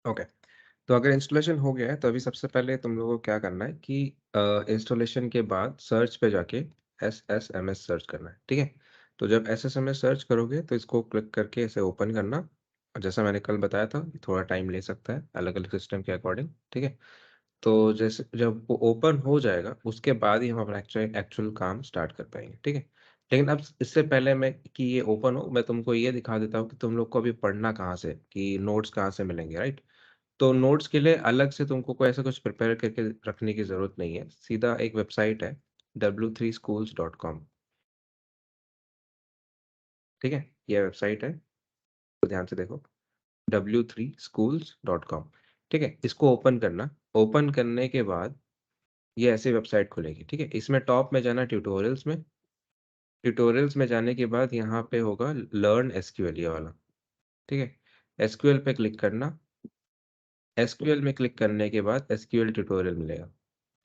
Okay. तो अगर installation हो गया है तो अभी सबसे पहले तुम लोगों को क्या करना है कि इंस्टॉलेशन के बाद सर्च पे जाके एसएसएमएस सर्च करना है, ठीक है? तो जब एसएसएमएस सर्च करोगे तो इसको क्लिक करके इसे ओपन करना। और जैसा मैंने कल बताया था, ये थोड़ा टाइम ले सकता है अलग-अलग सिस्टम के अकॉर्डिंग, ठीक है? तो जैसे जब वो ओपन हो जाएगा, उसके बाद ही हम अपना एक्चुअल एक्चुअल काम स्टार्ट कर पाएँगे, ठीक है? लेकिन अब इससे पहले मैं कि ये ओपन हो, मैं तुमको ये दिखा देता हूँ कि तुम लोग को अभी पढ़ना कहाँ से, कि नोट्स कहाँ से मिलेंगे, राइट? तो नोट्स के लिए अलग से तुमको कोई ऐसा कुछ प्रिपेयर करके रखने की ज़रूरत नहीं है। सीधा एक वेबसाइट है w3schools.com, ठीक है? ये वेबसाइट है, तो ध्यान से देखो w3schools.com, ठीक है? इसको ओपन करना। ओपन करने के बाद ये ऐसी वेबसाइट खुलेगी, ठीक है? इसमें टॉप में जाना ट्यूटोरियल्स में। ट्यूटोरियल्स में जाने के बाद यहाँ पे होगा लर्न एसक्यूएल ये वाला, ठीक है? एसक्यूएल पे क्लिक करना। एसक्यूएल में क्लिक करने के बाद एसक्यूएल ट्यूटोरियल मिलेगा,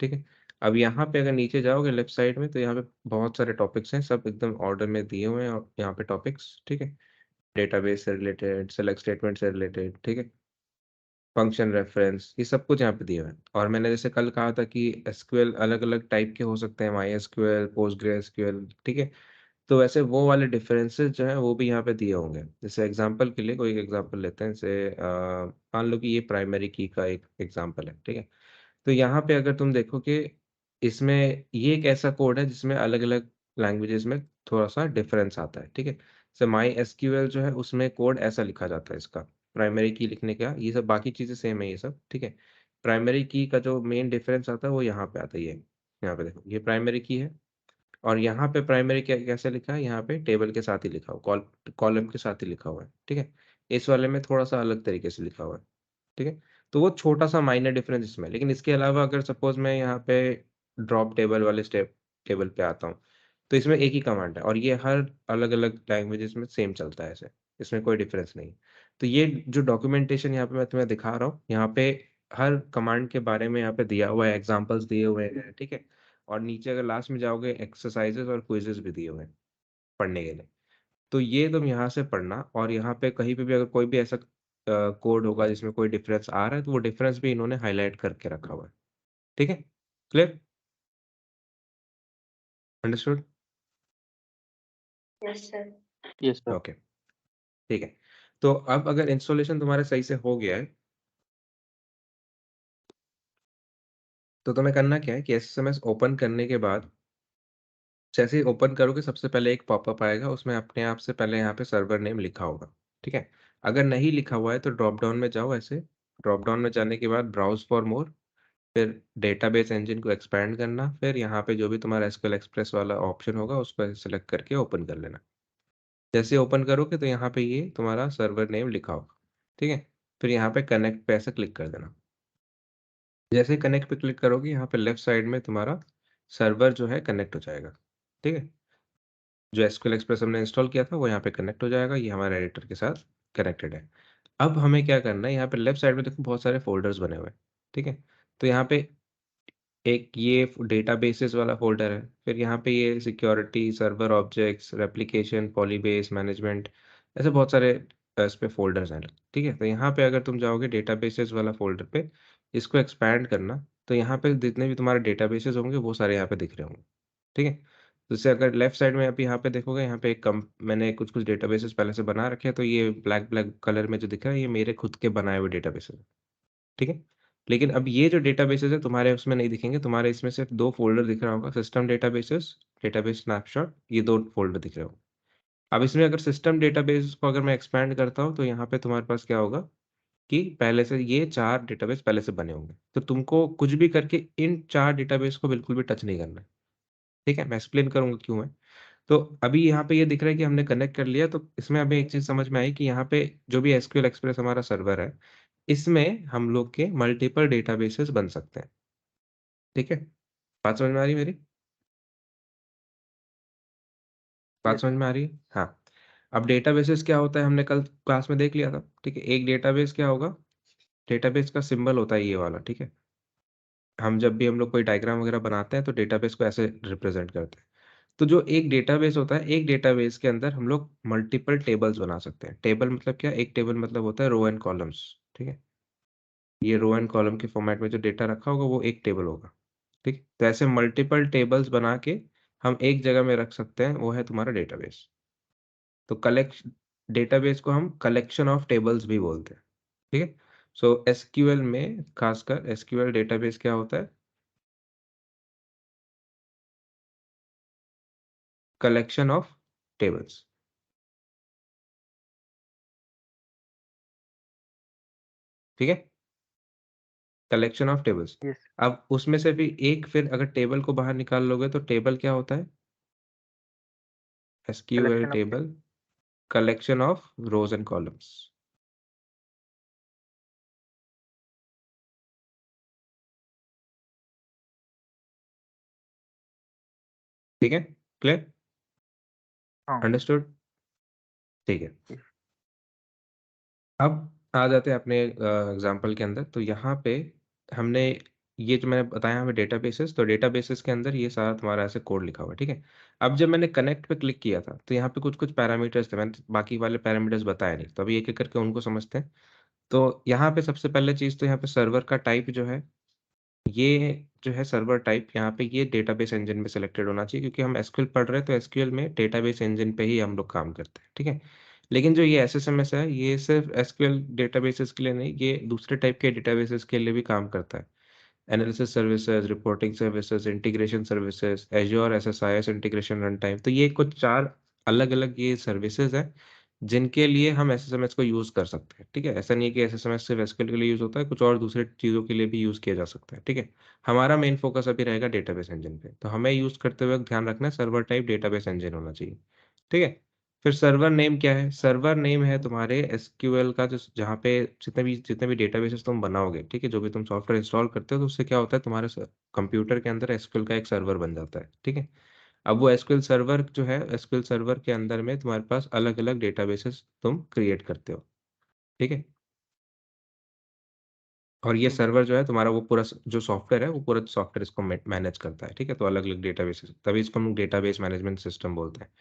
ठीक है? अब यहाँ पे अगर नीचे जाओगे लेफ्ट साइड में तो यहाँ पे बहुत सारे टॉपिक्स हैं, सब एकदम ऑर्डर में दिए हुए हैं और यहाँ पे टॉपिक्स, ठीक है? डेटाबेस से रिलेटेड, सेलेक्ट स्टेटमेंट से रिलेटेड, ठीक है? फंक्शन रेफरेंस, ये सब कुछ यहाँ पे दिए हुए हैं। और मैंने जैसे कल कहा था कि एसक्यूएल अलग-अलग टाइप के हो सकते हैं, माईएसक्यूएल, पोस्टग्रेसक्यूएल, ठीक है? तो वैसे वो वाले डिफरेंसेस जो हैं वो भी यहाँ पे दिए होंगे। जैसे एग्ज़ाम्पल के लिए कोई एक एग्ज़ाम्पल लेते हैं, जैसे मान लो कि ये प्राइमरी की का एक एग्ज़ाम्पल है, ठीक है? तो यहाँ पे अगर तुम देखो कि इसमें ये एक ऐसा कोड है जिसमें अलग-अलग लैंग्वेजेज़ में थोड़ा-सा डिफरेंस आता है, ठीक है? जैसे माईएसक्यूएल जो है उसमें कोड ऐसा लिखा जाता है इसका, प्राइमरी की लिखने का, ये सब बाकी चीज़ें सेम है ये सब, ठीक है? प्राइमरी की का जो मेन डिफरेंस आता है वो यहाँ पे आता है ये, यहाँ पे देखो ये प्राइमरी की है और यहाँ पे प्राइमरी क्या कैसे लिखा है, यहाँ पे टेबल के साथ ही लिखा हुआ, कॉलम के साथ ही लिखा हुआ है, ठीक है? इस वाले में थोड़ा-सा अलग तरीके से लिखा हुआ है, ठीक है? तो वो छोटा-सा माइनर डिफरेंस इसमें है, लेकिन इसके अलावा अगर सपोज़ मैं यहाँ पे ड्रॉप टेबल वाले स्टेप टेबल पे आता हूँ, तो इसमें एक ही कमांड है और ये हर अलग-अलग लैंग्वेजेज़ में सेम चलता है ऐसे, इसमें कोई डिफरेंस नहीं है। तो ये जो डॉक्यूमेंटेशन यहाँ पे मैं तुम्हें दिखा रहा हूँ, यहाँ पे हर कमांड के बारे में यहाँ पे दिया हुआ है, एग्ज़ाम्पल्स दिए हुए हैं, ठीक है? और नीचे अगर लास्ट में जाओगे एक्सरसाइज़ेज़ और क्विज़ेज़ भी दिए हुए हैं, पढ़ने के लिए। तो ये तुम यहाँ से पढ़ना और यहाँ पे कहीं पे भी अगर कोई भी ऐसा कोड होगा जिसमें कोई डिफरेंस आ रहा है, तो वो डिफरेंस भी इन्होंने हाइलाइट करके रखा हुआ है। ठीक है? Clear? Understood? Yes sir. Yes sir. Okay, ठीक है। तो अब अगर इंस्टॉलेशन तुम्हारा सही से हो गया है, तो तुम्हें करना क्या है कि एसएसएमएस ओपन करने के बाद जैसे ही ओपन करोगे सबसे पहले एक पॉपअप आएगा, उसमें अपने आप से पहले यहाँ पे सर्वर नेम लिखा होगा, ठीक है? अगर नहीं लिखा हुआ है तो ड्रॉप डाउन में जाओ ऐसे, ड्रॉप डाउन में जाने के बाद ब्राउज़ फॉर मोर, फिर डेटाबेस इंजन को एक्सपैंड करना, फिर यहाँ पे जो भी तुम्हारा एसक्यूएल एक्सप्रेस वाला ऑप्शन होगा उसको सेलेक्ट करके ओपन कर लेना। जैसे ओपन करोगे तो यहाँ पे ये तुम्हारा सर्वर नेम लिखा होगा, ठीक है? फिर यहाँ पे कनेक्ट पे ऐसे क्लिक कर देना। जैसे ही कनेक्ट पे क्लिक करोगे यहाँ पे लेफ्ट साइड में तुम्हारा सर्वर जो है कनेक्ट हो जाएगा, ठीक है? जो एसक्यूएल एक्सप्रेस हमने इंस्टॉल किया था वो यहाँ पे कनेक्ट हो जाएगा, ये हमारे एडिटर के साथ कनेक्टेड है। अब हमें क्या करना है, यहाँ पे लेफ्ट साइड में देखो बहुत सारे फ़ोल्डर्स बने हुए हैं, ठीक है? तो यहाँ पे एक ये डेटाबेसेस वाला फ़ोल्डर है, फिर यहाँ पे ये security, server objects, replication, polybase management, ऐसे बहुत सारे इस पे फ़ोल्डर्स हैं, ठीक है? तो यहाँ पे अगर तुम जाओगे डेटाबेसेस वाला फ़ोल्डर पे, इसको एक्सपैंड करना, तो यहाँ पे जितने भी तुम्हारे डेटाबेसेस होंगे वो सारे यहाँ पे दिख रहे होंगे, ठीक है? जैसे अगर लेफ्ट साइड में आप यहाँ पे देखोगे, यहाँ पे एक कम मैंने कुछ-कुछ डेटाबेसेस पहले से बना रखे हैं, तो ये ब्लैक कलर में जो दिख रहा है, ये मेरे खुद के बनाए हुए डेटाबेसेस हैं, ठीक है? लेकिन अब ये जो डेटाबेसेस है तुम्हारे उसमें नहीं दिखेंगे, तुम्हारे इसमें सिर्फ़ 2 फ़ोल्डर दिख रहा होगा, सिस्टम डेटाबेसेस, डेटाबेस स्नैपशॉट, ये 2 फ़ोल्डर दिख रहे होंगे। अब इसमें अगर सिस्टम डेटाबेस को अगर मैं एक्सपैंड करता हूँ, तो यहाँ पे तुम्हारे पास क्या होगा कि पहले से ये 4 डेटाबेस पहले से बने होंगे। तो तुमको कुछ भी करके इन 4 डेटाबेस को बिल्कुल भी टच नहीं करना है, ठीक है? मैं एक्सप्लेन करूँगा क्यों है। तो अभी यहाँ पे ये दिख रहा है कि हमने कनेक्ट कर लिया, तो इसमें हमें एक चीज़ समझ में आई कि यहाँ पे जो भी एसक्यूएल एक्सप्रेस हमारा सर्वर है, इसमें हम लोग के मल्टीपल डेटाबेसेस बन सकते हैं, ठीक है? बात समझ में आ रही है मेरी? बात यस समझ सर। में आ रही है? हाँ। अब डेटाबेसेस क्या होता है हमने कल क्लास में देख लिया था, ठीक है? एक डेटाबेस क्या होगा? डेटाबेस का सिंबल होता है ये वाला, ठीक है? जब भी हम लोग कोई डायग्राम वगैरह बनाते हैं तो डेटाबेस को ऐसे रिप्रेज़ेंट करते हैं। तो जो एक डेटाबेस होता है, एक डेटाबेस के अंदर हम लोग मल्टीपल टेबल्स बना सकते हैं। टेबल मतलब क्या? एक टेबल मतलब होता है रो एंड कॉलम्स, ठीक है? ये रो एंड कॉलम के फॉर्मेट में जो डेटा रखा होगा वो एक टेबल होगा, ठीक? तो ऐसे मल्टीपल टेबल्स बना के हम एक जगह में रख सकते हैं, वो है तुम्हारा डेटाबेस। तो डेटाबेस को हम कलेक्शन ऑफ टेबल्स भी बोलते हैं, ठीक है? सो एसक्यूएल में खासकर एसक्यूएल डेटाबेस क्या होता है? कलेक्शन ऑफ टेबल्स, ठीक है? Collection of tables. यस। अब उसमें से भी एक फिर अगर टेबल को बाहर निकाल लोगे तो टेबल क्या होता है? SQL collection of table collection of rose and columns, ठीक है? क्लियर? हाँ। अंडरस्टूड? ठीक है। यस। अब आ जाते हैं अपने एग्जाम्पल के अंदर। तो यहाँ पे हमने ये जो मैंने बताया हमें डेटाबेसेस, तो डेटाबेसेस के अंदर ये सारा तुम्हारा ऐसे कोड लिखा हुआ है, ठीक है? अब जब मैंने कनेक्ट पे क्लिक किया था तो यहाँ पे कुछ कुछ पैरामीटर्स थे, मैंने बाकी वाले पैरामीटर्स बताया नहीं, तो अभी एक एक करके उनको समझते हैं। तो यहाँ पे सबसे पहले चीज़ तो यहाँ पे सर्वर का टाइप जो है, ये जो है सर्वर टाइप, यहाँ पे ये डेटाबेस इंजन में सिलेक्टेड होना चाहिए, क्योंकि हम एसक्यूएल पढ़ रहे हैं तो एसक्यूएल में डेटाबेस इंजन पे ही हम लोग काम करते हैं, ठीक है? लेकिन जो ये एसएसएमएस है ये सिर्फ एसक्यूएल डेटाबेसेस के लिए नहीं, ये दूसरे टाइप के डेटाबेसेस के लिए भी काम करता है। Analysis services, reporting services, integration services, Azure SSIS integration run time, तो ये कुछ 4 अलग-अलग ये सर्विसेज हैं, जिनके लिए हम एसएसएमएस को यूज़ कर सकते हैं, ठीक है? ऐसा नहीं है कि एसएसएमएस सिर्फ एसक्यूएल के लिए यूज़ होता है, कुछ और दूसरे चीज़ों के लिए भी यूज़ किया जा सकता है, ठीक है? हमारा मेन फोकस अभी रहेगा डेटाबेस इंजन पे, तो हमें यूज़ करते हुए ध्यान रखना है सर्वर टाइप डेटाबेस इंजन होना चाहिए, ठीक है? फिर सर्वर नेम क्या है? सर्वर नेम है तुम्हारे एसक्यूएल का जो जहाँ पे जितने भी डेटाबेसेस तुम बनाओगे, ठीक है? जो भी तुम सॉफ्टवेयर इंस्टॉल करते हो तो उससे क्या होता है, तुम्हारे कंप्यूटर के अंदर एसक्यूएल का एक सर्वर बन जाता है, ठीक है? अब वो एसक्यूएल सर्वर जो है, एसक्यूएल सर्वर के अंदर में तुम्हारे पास अलग-अलग डेटाबेसेस तुम क्रिएट करते हो, ठीक है? और ये ठीक है। सर्वर जो है तुम्हारा वो पूरा जो सॉफ्टवेयर है वो पूरा सॉफ्टवेयर इसको मैनेज करता है, ठीक है? तो अलग-अलग डेटाबेसेस, तभी इसको हम डेटाबेस मैनेजमेंट सिस्टम बोलते हैं,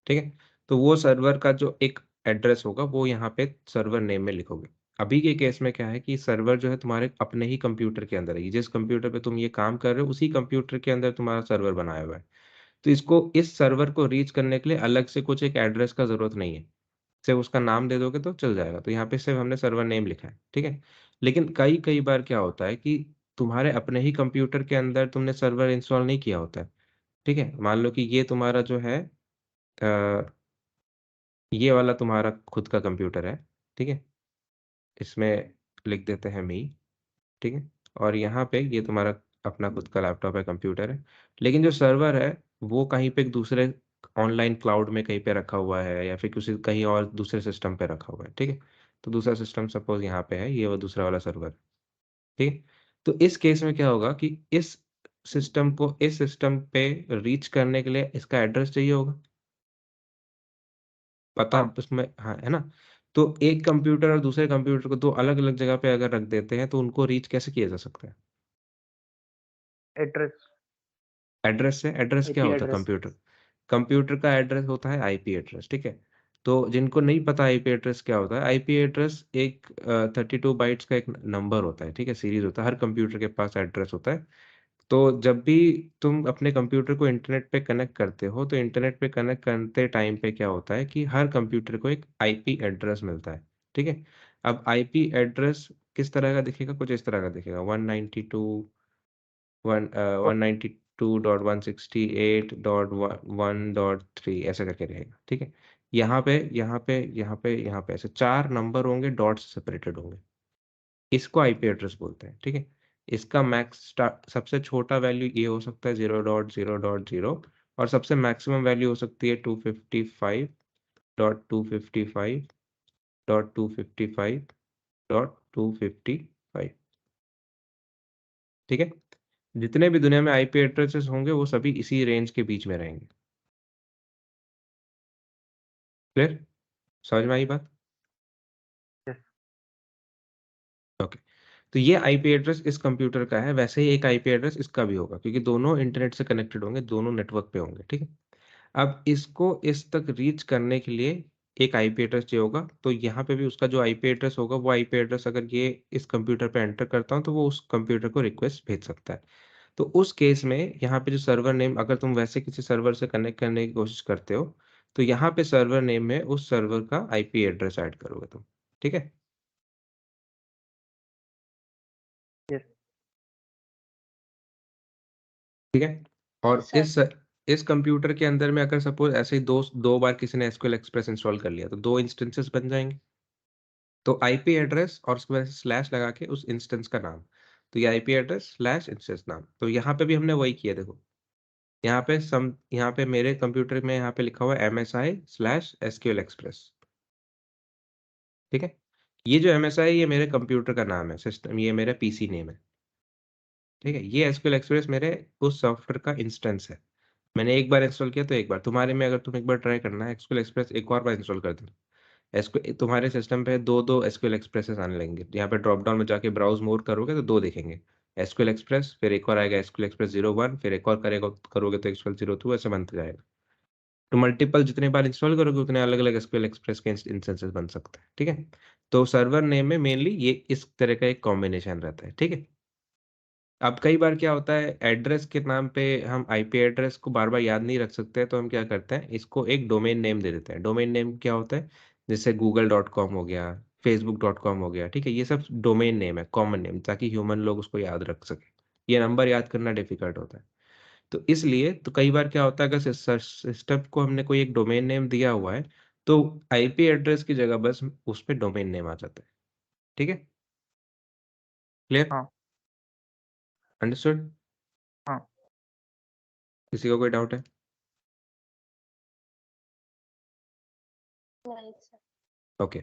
ठीक है? तो वो सर्वर का जो एक एड्रेस होगा वो यहाँ पे सर्वर नेम में लिखोगे। अभी के केस में क्या है कि सर्वर जो है तुम्हारे अपने ही कंप्यूटर के अंदर है। जिस कंप्यूटर पे तुम ये काम कर रहे हो उसी कंप्यूटर के अंदर तुम्हारा सर्वर बनाया हुआ है। तो इसको इस सर्वर को रीच करने के लिए अलग से कुछ एक एड्रेस का ज़रूरत नहीं है। सिर्फ़ उसका नाम दे दोगे तो चल जाएगा। तो यहाँ पे सिर्फ़ हमने सर्वर नेम लिखा है, ठीक है? लेकिन कई-कई बार क्या होता है कि तुम्हारे अपने ही कंप्यूटर के अंदर तुमने सर्वर इंस्टॉल नहीं किया होता है, ठीक है? मान लो कि ये तुम्हारा जो है अ ये वाला तुम्हारा खुद का कंप्यूटर है, ठीक है? इसमें लिख देते हैं मी, ठीक है? और यहाँ पे ये तुम्हारा अपना खुद का लैपटॉप है, कंप्यूटर है। लेकिन जो सर्वर है, वो कहीं पे एक दूसरे ऑनलाइन क्लाउड में कहीं पे रखा हुआ है या फिर किसी कहीं और दूसरे सिस्टम पे रखा हुआ है, ठीक है? तो दूसरा सिस्टम सपोज़ यहाँ पे है, ये वो दूसरा वाला सर्वर, ठीक है? तो इस केस में क्या होगा कि इस सिस्टम पे रीच करने के लिए इसका एड्रेस चाहिए होगा। पता हाँ। उसमें हाँ, है ना? तो एक कंप्यूटर और दूसरे कंप्यूटर को 2 अलग-अलग जगह पे अगर रख देते हैं, तो उनको रीच कैसे किया जा सकता है? एड्रेस। एड्रेस से। एड्रेस क्या आईपी होता है एड्रेस। कंप्यूटर? कंप्यूटर का एड्रेस होता है आईपी एड्रेस, ठीक है? तो जिनको नहीं पता आईपी एड्रेस क्या होता है, आईपी एड्रेस एक 32 बाइट्स का एक नंबर होता है, ठीक है? सीरीज़ होता है, हर कंप्यूटर के पास एड्रेस होता है। तो जब भी तुम अपने कंप्यूटर को इंटरनेट पे कनेक्ट करते हो, तो इंटरनेट पे कनेक्ट करते टाइम पे क्या होता है कि हर कंप्यूटर को एक आईपी एड्रेस मिलता है, ठीक है? अब आईपी एड्रेस किस तरह का दिखेगा? कुछ इस तरह का दिखेगा 192 192.168.1.3 ऐसा करके रहेगा, ठीक है? यहाँ पे ऐसे 4 नंबर होंगे, डॉट से सेपरेटेड होंगे। इसको आईपी एड्रेस बोलते हैं, ठीक है? इसका सबसे छोटा वैल्यू ये हो सकता है 0.0.0 और सबसे मैक्सिमम वैल्यू हो सकती है 255.255.255.255, ठीक है? जितने भी दुनिया में आईपी एड्रेसेस होंगे वो सभी इसी रेंज के बीच में रहेंगे। क्लियर? समझ में आई बात? यस। ओके। तो ये आईपी एड्रेस इस कंप्यूटर का है, वैसे ही एक आईपी एड्रेस इसका भी होगा, क्योंकि दोनों इंटरनेट से कनेक्टेड होंगे, दोनों नेटवर्क पे होंगे, ठीक है? अब इसको इस तक रीच करने के लिए एक आईपी एड्रेस चाहिए होगा, तो यहाँ पे भी उसका जो आईपी एड्रेस होगा वो आईपी एड्रेस अगर ये इस कंप्यूटर पे एंटर करता हूँ तो वो उस कंप्यूटर को रिक्वेस्ट भेज सकता है। तो उस केस में यहाँ पे जो सर्वर नेम अगर तुम वैसे किसी सर्वर से कनेक्ट करने की कोशिश करते हो, तो यहाँ पे सर्वर नेम में उस सर्वर का आईपी एड्रेस ऐड करोगे तुम, ठीक है? यस। ठीक है? और इस कंप्यूटर के अंदर में अगर सपोज़ ऐसे ही दो बार किसी ने एसक्यूएल एक्सप्रेस इंस्टॉल कर लिया, तो 2 इंस्टेंसेस बन जाएँगे। तो आईपी एड्रेस और उसके बाद स्लैश लगा के उस इंस्टेंस का नाम। तो ये आईपी एड्रेस स्लैश इंस्टेंस नाम। तो यहाँ पे भी हमने वही किया देखो। यहाँ पे मेरे कंप्यूटर में यहाँ पे लिखा हुआ है MSI/SQL एक्सप्रेस। ठीक है? ये जो MSI ये मेरे कंप्यूटर का नाम है, सिस्टम ये मेरा पीसी नेम है। ठीक है? ये एसक्यूएल एक्सप्रेस मेरे उस सॉफ्टवेयर का इंस्टेंस है। मैंने एक बार इंस्टॉल किया तो एक बार, तुम्हारे में अगर तुम एक बार ट्राई करना है एसक्यूएल एक्सप्रेस एक और बार इंस्टॉल कर देना। एसक्यू तुम्हारे सिस्टम पे 2-2 एसक्यूएल एक्सप्रेसेस आने लगेंगे। यहाँ पे ड्रॉप डाउन में जाके ब्राउज़ मोर करोगे तो 2 दिखेंगे। एसक्यूएल एक्सप्रेस फिर एक और आएगा एसक्यूएल एक्सप्रेस 01 फिर एक और करोगे तो एसक्यूएल 02 ऐसे बनते जाएगा। तो मल्टीपल जितने बार इंस्टॉल करोगे उतने अलग-अलग एसक्यूएल एक्सप्रेस के इंस्टेंसेस बन सकते हैं। ठीक है? तो सर्वर नेम में मेनली ये इस तरह का एक कॉम्बिनेशन रहता है। ठीक है? अब कई बार क्या होता है एड्रेस के नाम पे हम आईपी एड्रेस को बार-बार याद नहीं रख सकते, तो हम क्या करते हैं इसको एक डोमेन नेम दे देते हैं। डोमेन नेम क्या होता है? जैसे google.com हो गया, facebook.com हो गया, ठीक है? ये सब डोमेन नेम है, कॉमन नेम ताकि ह्यूमन लोग उसको याद रख सकें। ये नंबर याद करना डिफ़िकल्ट होता है। तो इसलिए तो कई बार क्या होता है अगर सिस्टम को हमने कोई एक डोमेन नेम दिया हुआ है, तो आईपी एड्रेस की जगह बस उस पे डोमेन नेम आ जाता है। ठीक है? क्लियर? हाँ, अंडरस्टूड? हाँ। किसी को कोई डाउट है? नहीं sir. Okay.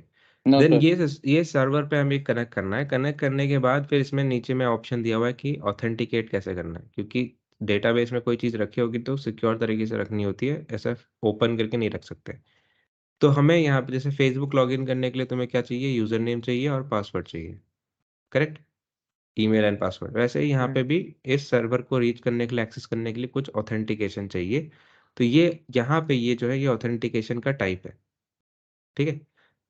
No then sir. ये सर्वर पे हमें कनेक्ट करना है। कनेक्ट करने के बाद फिर इसमें नीचे में ऑप्शन दिया हुआ है कि ऑथेंटिकेट कैसे करना है। क्योंकि डेटाबेस में कोई चीज़ रखी होगी तो सिक्योर तरीके से रखनी होती है, ऐसा ओपन करके नहीं रख सकते। तो हमें यहाँ पे जैसे फेसबुक लॉगिन करने के लिए तुम्हें क्या चाहिए? यूज़र नेम चाहिए और पासवर्ड चाहिए, करेक्ट? Email and password. वैसे ही यहाँ हुँ, पे भी इस सर्वर को रीच करने के लिए, एक्सेस करने के लिए कुछ ऑथेंटिकेशन चाहिए। तो ये यहाँ पे ये जो है ये ऑथेंटिकेशन का टाइप है। ठीक है?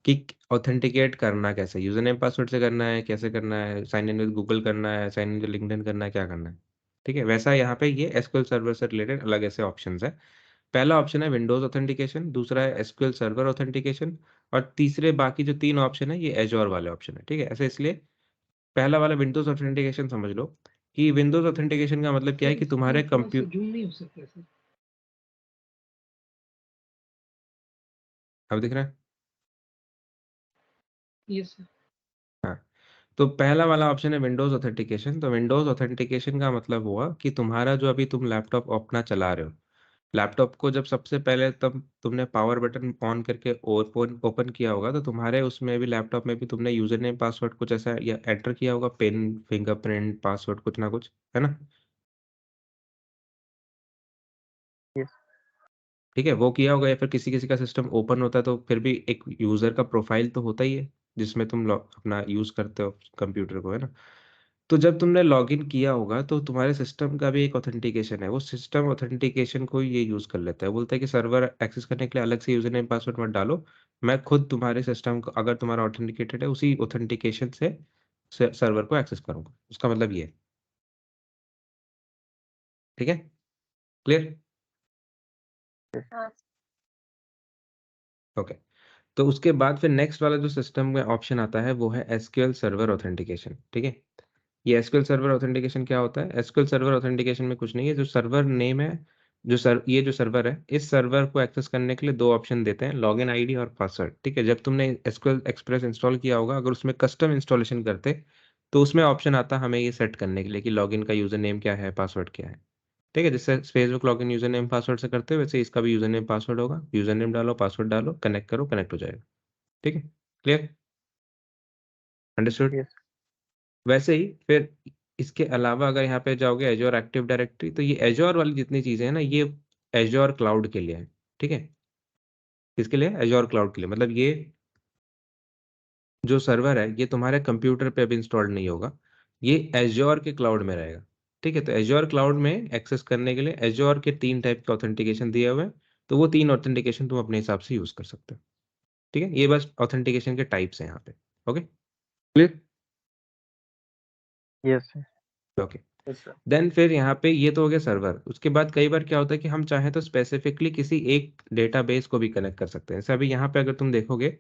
कि ऑथेंटिकेट करना कैसे है? यूज़र नेम पासवर्ड से करना है, कैसे करना है? साइन इन विद गूगल करना है, साइन इन विद लिंक्डइन करना है, क्या करना है? ठीक है? वैसा यहाँ पे ये एसक्यूएल सर्वर से रिलेटेड अलग ऐसे ऑप्शंस हैं। पहला ऑप्शन है विंडोज़ ऑथेंटिकेशन, दूसरा है एसक्यूएल सर्वर ऑथेंटिकेशन और तीसरे बाकी जो 3 ऑप्शन है ये एज़्योर वाले ऑप्शन है। ठीक है? ऐसे इसलिए पहला वाला विंडोज़ ऑथेंटिकेशन समझ लो कि विंडोज़ ऑथेंटिकेशन का मतलब क्या है सर कि तुम्हारे इसमें थोड़ा सा कंप्यू जूम नहीं हो सकता सर? अब दिख रहा है? Yes sir. हाँ। तो पहला वाला ऑप्शन है विंडोज़ ऑथेंटिकेशन। तो विंडोज़ ऑथेंटिकेशन का मतलब हुआ कि तुम्हारा जो अभी तुम लैपटॉप अपना चला रहे हो, लैपटॉप को जब सबसे पहले तब तुमने पावर बटन ऑन करके ओपन ओपन किया होगा, तो तुम्हारे उसमें भी लैपटॉप में भी तुमने यूज़र नेम पासवर्ड कुछ ऐसा या एंटर किया होगा, पिन, फिंगरप्रिंट, पासवर्ड कुछ ना कुछ, है ना? यस। ठीक है, वो किया होगा या फिर किसी-किसी का सिस्टम ओपन होता है तो फिर भी एक यूज़र का प्रोफ़ाइल तो होता ही है, जिसमें तुम अपना यूज़ करते हो कंप्यूटर को, है ना? तो जब तुमने लॉगिन किया होगा तो तुम्हारे सिस्टम का भी एक ऑथेंटिकेशन है, वो सिस्टम ऑथेंटिकेशन को ये यूज़ कर लेता है। बोलता है कि सर्वर एक्सेस करने के लिए अलग से यूज़र नेम पासवर्ड मत डालो, मैं खुद तुम्हारे सिस्टम को अगर तुम्हारा ऑथेंटिकेटेड है उसी ऑथेंटिकेशन से सर्वर को एक्सेस करूँगा। उसका मतलब ये है। ठीक है? क्लियर? हाँ ओके। तो उसके बाद फिर नेक्स्ट वाला जो सिस्टम में ऑप्शन आता है वो है एसक्यूएल सर्वर ऑथेंटिकेशन, ठीक है? ये एसक्यूएल सर्वर ऑथेंटिकेशन क्या होता है? एसक्यूएल सर्वर ऑथेंटिकेशन में कुछ नहीं है, जो सर्वर नेम है, ये जो सर्वर है, इस सर्वर को एक्सेस करने के लिए 2 ऑप्शन देते हैं, लॉगिन आईडी और पासवर्ड, ठीक है? जब तुमने एसक्यूएल एक्सप्रेस इंस्टॉल किया होगा, अगर उसमें कस्टम इंस्टॉलेशन करते, तो उसमें ऑप्शन आता हमें ये सेट करने के लिए कि लॉगिन का यूज़र नेम क्या है, पासवर्ड क्या है। ठीक है? जैसे Facebook login user name password से करते हैं, वैसे इसका भी यूज़र नेम पासवर्ड होगा। यूज़र नेम डालो, पासवर्ड डालो, कनेक्ट करो, कनेक्ट हो जाएगा। ठीक है? क्लियर? अंडरस्टूड? यस। वैसे ही फिर इसके अलावा अगर यहाँ पे जाओगे एज़्योर एक्टिव डायरेक्टरी, तो ये एज़्योर वाली जितनी चीज़ें हैं ना, ये एज़्योर क्लाउड के लिए है। ठीक है? किसके लिए? एज़्योर क्लाउड के लिए। मतलब ये जो सर्वर है, ये तुम्हारे कंप्यूटर पे अभी इंस्टॉल्ड नहीं होगा। ये एज़्योर के क्लाउड में रहेगा। ठीक है? तो एज़्योर क्लाउड में एक्सेस करने के लिए एज़्योर के 3 टाइप के ऑथेंटिकेशन दिए हुए हैं। तो वो 3 ऑथेंटिकेशन तुम अपने हिसाब से यूज़ कर सकते हो। ठीक है, ये बस ऑथेंटिकेशन के टाइप्स हैं यहाँ पे। Okay, clear? Yes sir. Okay, yes sir. Then फिर यहाँ पे ये तो हो गया सर्वर। उसके बाद कई बार क्या होता है कि हम चाहें तो स्पेसिफिकली किसी एक डेटाबेस को भी कनेक्ट कर सकते हैं। जैसे अभी यहाँ पे अगर तुम देखोगे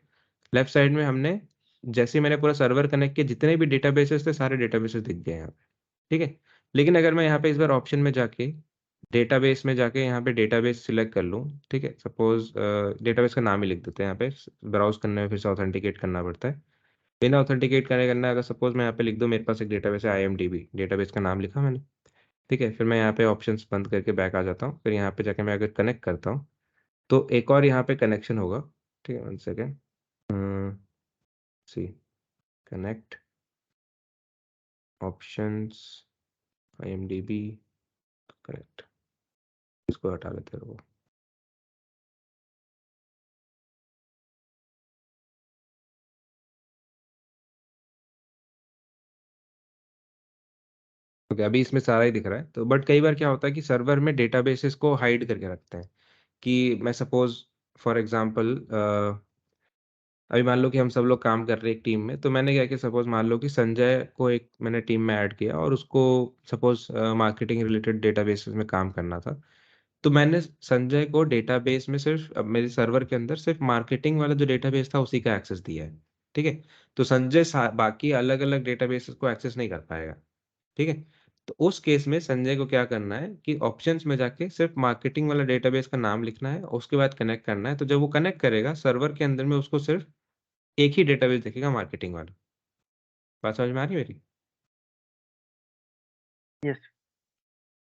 लेफ्ट साइड में हमने, जैसे ही मैंने पूरा सर्वर कनेक्ट किया, जितने भी डेटाबेसेस थे सारे डेटाबेसेस दिख गए यहाँ पे, ठीक है। लेकिन अगर मैं यहाँ पे इस बार ऑप्शन में जाके डेटाबेस में जाके यहाँ पे डेटाबेस सिलेक्ट कर लूँ, ठीक है, सपोज डेटाबेस का नाम ही लिख देते हैं। यहाँ पे ब्राउज करने में फिर से ऑथेंटिकेट करना पड़ता है। बिना ऑथेंटिकेट करना, अगर सपोज मैं यहाँ पे लिख दूँ, मेरे पास एक डेटाबेस है IMDb, डेटाबेस का नाम लिखा मैंने, ठीक है। फिर मैं यहाँ पे ऑप्शंस बंद करके बैक आ जाता हूँ। फिर यहाँ पे जाके मैं अगर कनेक्ट करता हूँ तो एक और यहाँ पे कनेक्शन होगा, ठीक है, 1 सेकेंड, सी कनेक्ट ऑप्शंस IMDb कनेक्ट, इसको हटा देते हैं वो। ओके, अभी इसमें सारा ही दिख रहा है। तो बट कई बार क्या होता है कि सर्वर में डेटाबेसेस को हाइड करके रखते हैं। कि मैं सपोज फॉर एग्जांपल अभी मान लो कि हम सब लोग काम कर रहे हैं एक टीम में, तो मैंने क्या किया, सपोज मान लो कि संजय को एक मैंने टीम में ऐड किया और उसको सपोज मार्केटिंग रिलेटेड डेटाबेसेस में काम करना था। तो मैंने संजय को डेटाबेस में सिर्फ मेरे सर्वर के अंदर सिर्फ मार्केटिंग वाला जो डेटाबेस था उसी का एक्सेस दिया है, ठीक है। तो संजय बाकी अलग अलग डेटाबेसेस को एक्सेस नहीं कर पाएगा, ठीक है। तो उस केस में संजय को क्या करना है कि ऑप्शंस में जाके सिर्फ मार्केटिंग वाला डेटाबेस का नाम लिखना है, उसके बाद कनेक्ट करना है। तो जब वो कनेक्ट करेगा सर्वर के अंदर में, उसको सिर्फ एक ही डेटाबेस दिखेगा, मार्केटिंग वाला। बात समझ में आ रही है मेरी? यस।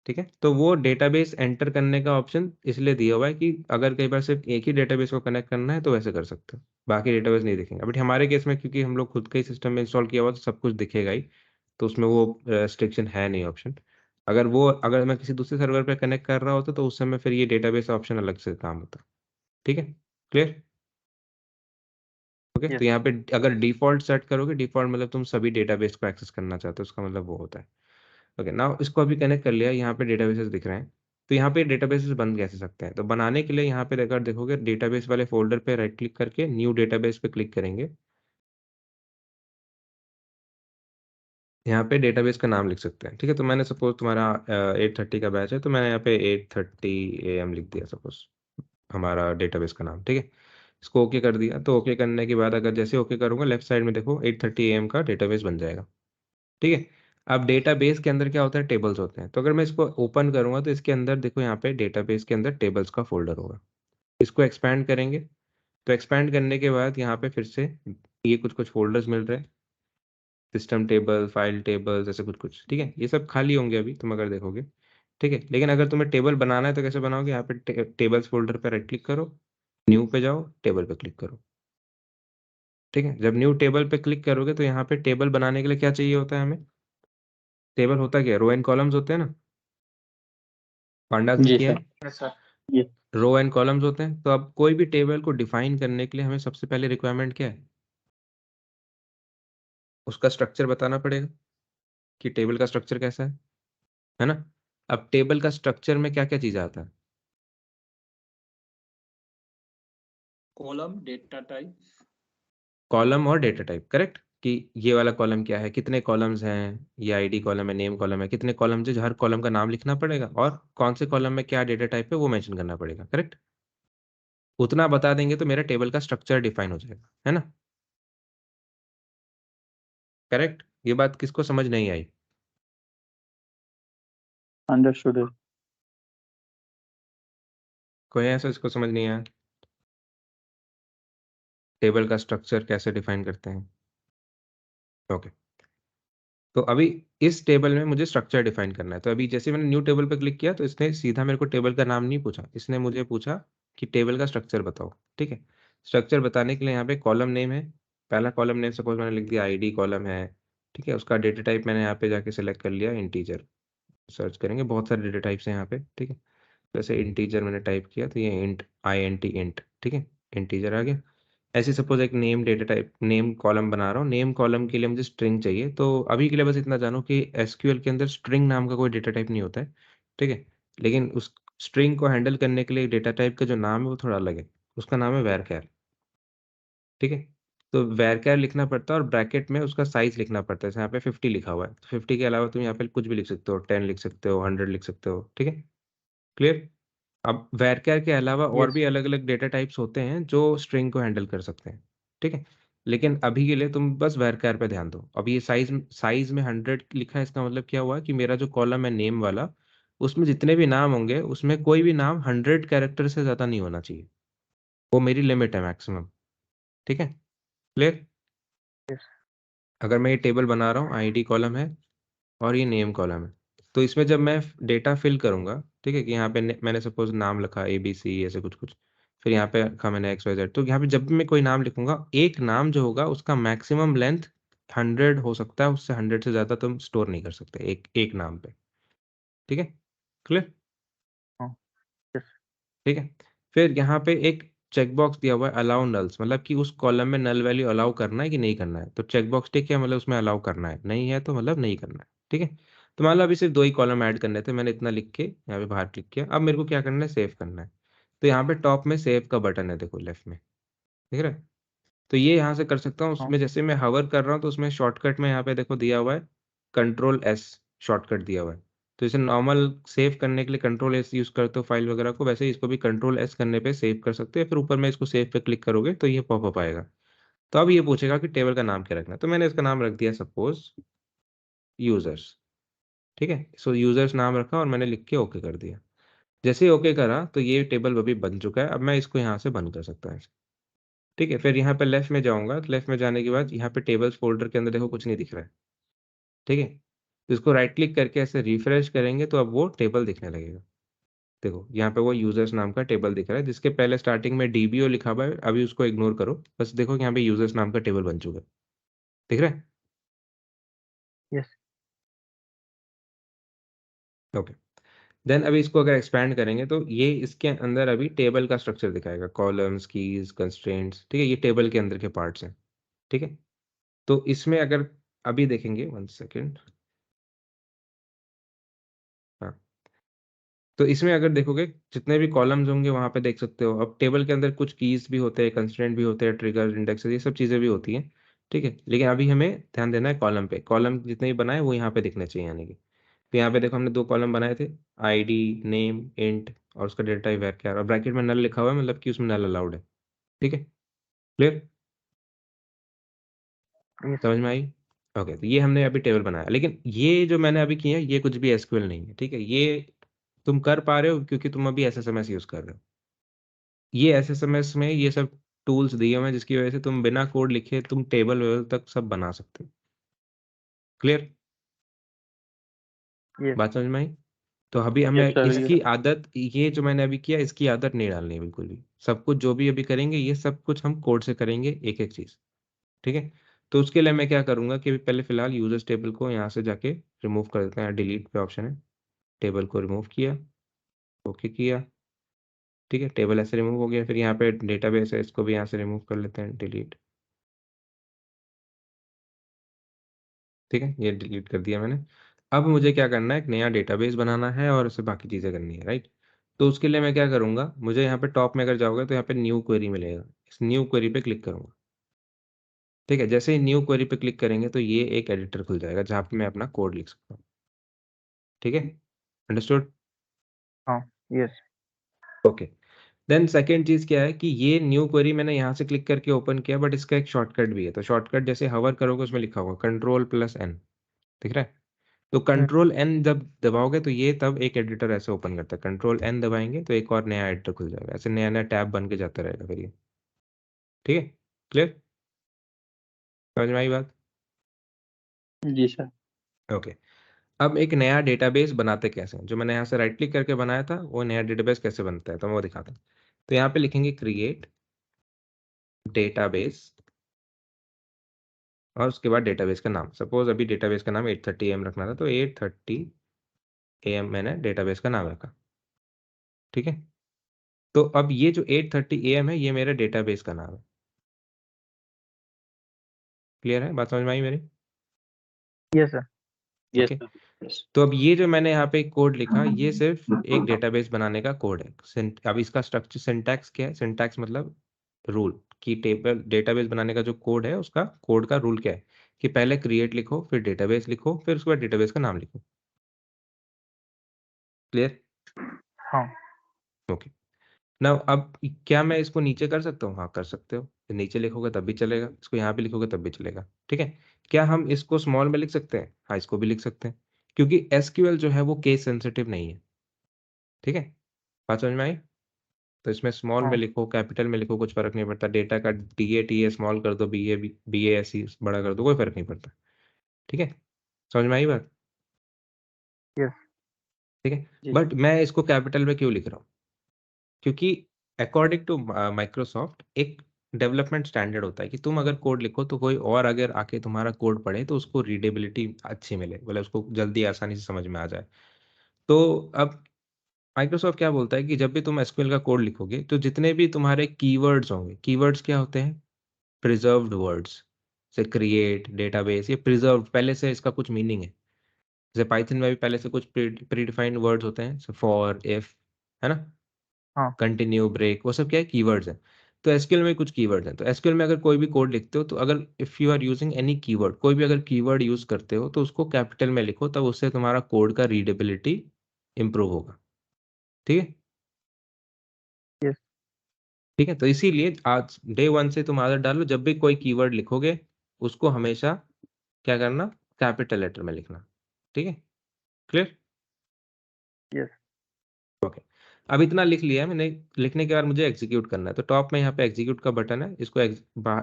ठीक है, तो वो डेटाबेस एंटर करने का ऑप्शन इसलिए दिया हुआ है कि अगर कई बार सिर्फ एक ही डेटाबेस को कनेक्ट करना है तो वैसे कर सकते हो, बाकी डेटाबेस नहीं दिखेंगे। बट हमारे केस में क्योंकि हम लोग खुद का ही सिस्टम में इंस्टॉल किया हुआ तो सब कुछ दिखेगा ही, तो उसमें वो रिस्ट्रिक्शन है नहीं ऑप्शन। अगर मैं किसी दूसरे सर्वर पे कनेक्ट कर रहा होता तो उस समय फिर ये डेटाबेस ऑप्शन अलग से काम होता। ठीक है, क्लियर? ओके, तो यस। यहाँ पे अगर डिफॉल्ट सेट करोगे, डिफॉल्ट मतलब तुम सभी डेटाबेस को एक्सेस करना चाहते हो, उसका मतलब वो होता है। ओके, नाउ इसको अभी कनेक्ट कर लिया, यहाँ पे डेटाबेसेस दिख रहे हैं। तो यहाँ पे डेटाबेसेस बन कैसे सकते हैं? तो बनाने के लिए यहाँ पे अगर देखोगे डेटाबेस वाले फोल्डर पे राइट क्लिक करके न्यू डेटाबेस पे क्लिक करेंगे। यहाँ पे डेटाबेस का नाम लिख सकते हैं, ठीक है। तो मैंने सपोज तुम्हारा 8:30 का बैच है, तो मैंने यहाँ पे 8:30 AM लिख दिया सपोज, हमारा डेटाबेस का नाम, ठीक है। इसको ओके कर दिया। तो ओके करने के बाद अगर जैसे ओके करूंगा, लेफ्ट साइड में देखो 8:30 AM का डेटाबेस बन जाएगा, ठीक है। अब डेटाबेस के अंदर क्या होता है, टेबल्स होते हैं। तो अगर मैं इसको ओपन करूंगा तो इसके अंदर देखो, यहाँ पे डेटाबेस के अंदर टेबल्स का फोल्डर होगा। इसको एक्सपैंड करेंगे, तो एक्सपैंड करने के बाद यहाँ पे फिर से ये कुछ कुछ फोल्डर्स मिल रहे हैं, सिस्टम टेबल, फाइल टेबल्स, ऐसे कुछ कुछ, ठीक है। ये सब खाली होंगे अभी तुम अगर देखोगे, ठीक है। लेकिन अगर तुम्हें टेबल बनाना है तो कैसे बनाओगे? यहाँ पे टेबल्स फोल्डर पे राइट क्लिक करो, न्यू पे जाओ, टेबल पे क्लिक करो, ठीक है। जब न्यू टेबल पे क्लिक करोगे तो यहाँ पे टेबल बनाने के लिए क्या चाहिए होता है हमें? टेबल होता क्या है? रो एंड कॉलम्स होते हैं ना, पांडास में जी किया सर। है। Yes sir. ये रो एंड कॉलम्स होते हैं। तो अब कोई भी टेबल को डिफाइन करने के लिए हमें सबसे पहले रिक्वायरमेंट क्या है? उसका स्ट्रक्चर बताना पड़ेगा कि टेबल का स्ट्रक्चर कैसा है ना। अब टेबल का स्ट्रक्चर में क्या क्या चीज आता है? Column, data type. कॉलम और डेटा टाइप, करेक्ट। कि ये वाला कॉलम क्या है, कितने कॉलम्स हैं, ये आईडी कॉलम है, नेम कॉलम है, कितने कॉलम्स है, जो हर कॉलम का नाम लिखना पड़ेगा, और कौन से कॉलम में क्या डेटा टाइप है वो मेंशन करना पड़ेगा, करेक्ट। उतना बता देंगे तो मेरा टेबल का स्ट्रक्चर डिफाइन हो जाएगा, है ना, करेक्ट। ये बात किसको समझ नहीं आई? अंडरस्टूड। कोई ऐसा इसको समझ नहीं आया? टेबल का स्ट्रक्चर कैसे डिफाइन करते हैं? ओके, तो अभी इस टेबल में मुझे स्ट्रक्चर डिफाइन करना है। तो अभी जैसे मैंने न्यू टेबल पर क्लिक किया तो इसने सीधा मेरे को टेबल का नाम नहीं पूछा, इसने मुझे पूछा कि टेबल का स्ट्रक्चर बताओ, ठीक है। स्ट्रक्चर बताने के लिए यहाँ पे कॉलम नेम है, पहला कॉलम नेम सपोज मैंने लिख दिया आईडी कॉलम है, ठीक है। उसका डेटा टाइप मैंने यहाँ पे जाके सिलेक्ट कर लिया इंटीजर। सर्च करेंगे, बहुत सारे डेटा टाइप्स हैं यहाँ पे, ठीक है। जैसे इंटीजर मैंने टाइप किया तो ये इंट, INT इंट, ठीक है, इंटीजर आ गया। ऐसे सपोज एक name data type, name column बना रहा हूँ, नेम कॉलम के लिए मुझे स्ट्रिंग चाहिए। तो अभी के लिए बस इतना जानो कि SQL के अंदर स्ट्रिंग नाम का कोई डेटा टाइप नहीं होता है, ठीक है। लेकिन उस स्ट्रिंग को हैंडल करने के लिए डेटा टाइप का जो नाम है वो थोड़ा अलग है, उसका नाम है वैरचर। ठीक है। तो varchar लिखना पड़ता है और ब्रैकेट में उसका साइज लिखना पड़ता है। जैसे यहाँ पे 50 लिखा हुआ है, 50 के अलावा तुम यहाँ पे कुछ भी लिख सकते हो, 10 लिख सकते हो, 100 लिख सकते हो, ठीक है, क्लियर। अब varchar के अलावा और Yes. भी अलग अलग डेटा टाइप्स होते हैं जो स्ट्रिंग को हैंडल कर सकते हैं, ठीक है। लेकिन अभी के लिए तुम बस varchar पे ध्यान दो। अब ये साइज में 100 लिखा है, इसका मतलब क्या हुआ कि मेरा जो कॉलम है नेम वाला, उसमें जितने भी नाम होंगे उसमें कोई भी नाम 100 कैरेक्टर से ज्यादा नहीं होना चाहिए। वो मेरी लिमिट है मैक्सिमम, ठीक है, क्लियर। Yes. अगर मैं ये टेबल बना रहा हूँ, आईडी कॉलम है और ये नेम कॉलम है, तो इसमें जब मैं डेटा फिल करूंगा, ठीक है, कि यहाँ पे मैंने सपोज नाम लिखा ABC ऐसे कुछ कुछ, फिर यहाँ पे रखा मैंने XYZ, तो यहाँ पे जब भी मैं कोई नाम लिखूंगा, एक नाम जो होगा उसका मैक्सिमम लेंथ 100 हो सकता है, उससे 100 से ज्यादा तुम स्टोर नहीं कर सकते एक एक नाम पे, ठीक है, क्लियर। हाँ. Yes. ठीक है। फिर यहाँ पे एक चेकबॉक्स दिया हुआ है अलाउ नल्स, मतलब कि उस कॉलम में नल वैल्यू अलाउ करना है कि नहीं करना है। तो चेकबॉक्स टिक है मतलब उसमें अलाउ करना है, नहीं है तो मतलब नहीं करना है, ठीक है। तो मान लो अभी सिर्फ 2 ही कॉलम ऐड करने थे, मैंने इतना लिख के यहाँ पे बाहर क्लिक किया। अब मेरे को क्या करना है, सेव करना है। तो यहाँ पे टॉप में सेव का बटन है, देखो लेफ्ट में, दिख रहा है। तो ये यहाँ से कर सकता हूँ। हाँ. उसमें जैसे मैं हवर कर रहा हूँ तो उसमें शॉर्टकट में यहाँ पे देखो दिया हुआ है Ctrl+S, शॉर्टकट दिया हुआ है। तो इसे नॉर्मल सेव करने के लिए Ctrl+S यूज करते हो फाइल वगैरह को, वैसे ही इसको भी Ctrl+S करने पे सेव कर सकते हो। फिर ऊपर में इसको सेव पे क्लिक करोगे तो ये पॉपअप आएगा। तो अब ये पूछेगा कि टेबल का नाम क्या रखना है, तो मैंने इसका नाम रख दिया सपोज यूजर्स, ठीक है। सो यूजर्स नाम रखा और मैंने लिख के ओके कर दिया। जैसे ही ओके करा तो ये टेबल अभी बन चुका है। अब मैं इसको यहाँ से बंद कर सकता हूँ, ठीक है। फिर यहाँ पे लेफ्ट में जाऊंगा, तो लेफ्ट में जाने के बाद यहाँ पे टेबल्स फोल्डर के अंदर देखो कुछ नहीं दिख रहा है, ठीक है। तो इसको राइट क्लिक करके ऐसे रिफ्रेश करेंगे तो अब वो टेबल दिखने लगेगा। देखो यहाँ पे वो यूजर्स नाम का टेबल दिख रहा है, जिसके पहले स्टार्टिंग में DBO लिखा हुआ है, अभी उसको इग्नोर करो। बस देखो कि यहाँ पे यूजर्स नाम का टेबल बन चुका है, दिख रहा है। Yes. ओके। देन अभी इसको अगर एक्सपैंड करेंगे तो ये इसके अंदर अभी टेबल का स्ट्रक्चर दिखाएगा, कॉलम्स, कीज, कंस्ट्रेंट्स, ठीक है। ये टेबल के अंदर के पार्ट्स हैं, ठीक है। तो इसमें अगर अभी देखेंगे, 1 सेकेंड, हाँ। तो इसमें अगर देखोगे जितने भी कॉलम्स होंगे वहां पे देख सकते हो। अब टेबल के अंदर कुछ कीज भी होते हैं, कंस्ट्रेंट भी होते हैं, ट्रिगर, इंडेक्सेस, ये सब चीजें भी होती हैं, ठीक है। लेकिन अभी हमें ध्यान देना है कॉलम पे। कॉलम जितने भी बनाए वो यहाँ पे दिखने चाहिए, यानी कि तो यहाँ पे देखो हमने 2 कॉलम बनाए थे, ID, नेम, इंट, और उसका डेटा टाइप varchar, और ब्रैकेट में नल लिखा हुआ है, मतलब कि उसमें नल अलाउड है, ठीक है, क्लियर, Yes. समझ में आई। ओके। तो ये हमने अभी टेबल बनाया, लेकिन ये जो मैंने अभी किया ये कुछ भी SQL नहीं है, ठीक है। ये तुम कर पा रहे हो क्योंकि तुम अभी SSMS यूज कर रहे हो। ये SSMS में ये सब टूल्स दिए हुए हैं जिसकी वजह से तुम बिना कोड लिखे तुम टेबल वेबल तक सब बना सकते हो, क्लियर, Yes. बात समझ में आई। तो अभी हमें Yes, sir. इसकी आदत, ये जो मैंने अभी किया इसकी आदत नहीं डालनी है बिल्कुल भी। सब कुछ जो भी अभी करेंगे ये सब कुछ हम कोड से करेंगे, एक एक चीज, ठीक है। तो उसके लिए मैं क्या करूंगा कि अभी पहले फिलहाल यूजर्स टेबल को यहाँ से जाके रिमूव कर देते हैं। डिलीट पे ऑप्शन है, टेबल को रिमूव किया, ओके किया, ठीक है। टेबल ऐसे रिमूव हो गया। फिर यहाँ पे डेटाबेस है, इसको भी यहाँ से रिमूव कर लेते हैं, डिलीट, ठीक है। ये डिलीट कर दिया मैंने। अब मुझे क्या करना है, एक नया डेटाबेस बनाना है और उससे बाकी चीज़ें करनी है, राइट। तो उसके लिए मैं क्या करूँगा, मुझे यहाँ पे टॉप में अगर जाओगे तो यहाँ पे न्यू क्वेरी मिलेगा, इस न्यू क्वेरी पे क्लिक करूँगा, ठीक है। जैसे ही न्यू क्वेरी पे क्लिक करेंगे तो ये एक एडिटर खुल जाएगा जहाँ पे मैं अपना कोड लिख सकता हूँ, ठीक है, अंडरस्टूड, हाँ. Yes. ओके। देन सेकेंड चीज़ क्या है कि ये न्यू क्वेरी मैंने यहाँ से क्लिक करके ओपन किया, बट इसका एक शॉर्टकट भी है। तो शॉर्टकट जैसे हवर करोगे उसमें लिखा होगा Ctrl+N, दिख रहा है। तो Ctrl+N जब दबाओगे तो ये तब एक एडिटर ऐसे ओपन करता है। Ctrl+N दबाएंगे तो एक और नया एडिटर खुल जाएगा, ऐसे नया नया टैब बन के जाता रहेगा फिर ये, ठीक है, क्लियर, समझ में आई बात। जी सर। ओके। अब एक नया डेटाबेस बनाते कैसे हैं, जो मैंने यहाँ से राइट क्लिक करके बनाया था वो नया डेटाबेस कैसे बनता है तो मैं वो दिखाता हूँ। तो यहाँ पे लिखेंगे क्रिएट डेटाबेस और उसके बाद डेटाबेस का नाम। सपोज अभी डेटाबेस का नाम 8:30 AM रखना था, तो 8:30 AM मैंने डेटाबेस का नाम रखा, ठीक है। तो अब ये जो 8:30 AM है ये मेरे डेटाबेस का नाम है, क्लियर है, बात समझ में आई मेरी। Yes, sir. Yes okay. Sir. Yes. तो अब ये जो मैंने यहाँ पे कोड लिखा ये सिर्फ एक डेटाबेस बनाने का कोड है। अब इसका स्ट्रक्चर सिंटैक्स क्या है, सिंटैक्स मतलब रूल, कि टेबल डेटाबेस बनाने का जो कोड है उसका कोड का रूल क्या है कि पहले क्रिएट लिखो, फिर डेटाबेस लिखो, फिर उसके बाद डेटाबेस का नाम लिखो। क्लियर? हाँ। ओके। नाउ अब क्या मैं इसको नीचे कर सकता हूँ? हाँ, कर सकते हो। नीचे लिखोगे तब भी चलेगा, इसको यहाँ भी लिखोगे तब भी चलेगा। ठीक है? क्या हम इसको स्मॉल में लिख सकते हैं? हाँ, इसको भी लिख सकते हैं, क्योंकि एसक्यूएल जो है वो केस सेंसिटिव नहीं है। ठीक है? बात समझ में आई? तो इसमें स्मॉल में हाँ। लिखो, कैपिटल में लिखो, कुछ फर्क नहीं पड़ता। डेटा का DATA स्मॉल कर दो, BASE बड़ा कर दो, कोई फर्क नहीं पड़ता। ठीक है? समझ में आई बात? यस। ठीक है? जी बट मैं इसको कैपिटल में क्यों लिख रहा हूँ? क्योंकि अकॉर्डिंग टू माइक्रोसॉफ्ट एक डेवलपमेंट स्टैंडर्ड होता है कि तुम अगर कोड लिखो तो कोई और अगर आके तुम्हारा कोड पढ़े तो उसको रीडेबिलिटी अच्छी मिले, मतलब उसको जल्दी आसानी से समझ में आ जाए। तो अब माइक्रोसॉफ्ट क्या बोलता है कि जब भी तुम एसक्यूएल का कोड लिखोगे तो जितने भी तुम्हारे कीवर्ड्स होंगे, कीवर्ड्स क्या होते हैं? Preserved words. जैसे क्रिएट, डेटाबेस, ये प्रिजर्व्ड, पहले से इसका कुछ मीनिंग है। जैसे पाइथन में भी पहले से कुछ प्रीडिफाइंड वर्ड्स होते हैं, फॉर, इफ, है ना? हाँ। कंटिन्यू, ब्रेक, वो सब क्या है? कीवर्ड्स हैं। तो एसक्यूएल में कुछ कीवर्ड्स हैं। तो एसक्यूएल में अगर कोई भी कोड लिखते हो तो अगर if you are using any keyword, कोई भी अगर कीवर्ड यूज करते हो तो उसको कैपिटल में लिखो, तब उससे तुम्हारा कोड का रीडेबिलिटी इंप्रूव होगा। ठीक है? यस। ठीक है, तो इसीलिए आज डे वन से तुम आदत डालो, जब भी कोई कीवर्ड लिखोगे उसको हमेशा क्या करना? कैपिटल लेटर में लिखना। ठीक है? क्लियर? यस। ओके। अब इतना लिख लिया मैंने। लिखने के बाद मुझे एग्जीक्यूट करना है, तो टॉप में यहाँ पे एग्जीक्यूट का बटन है, इसको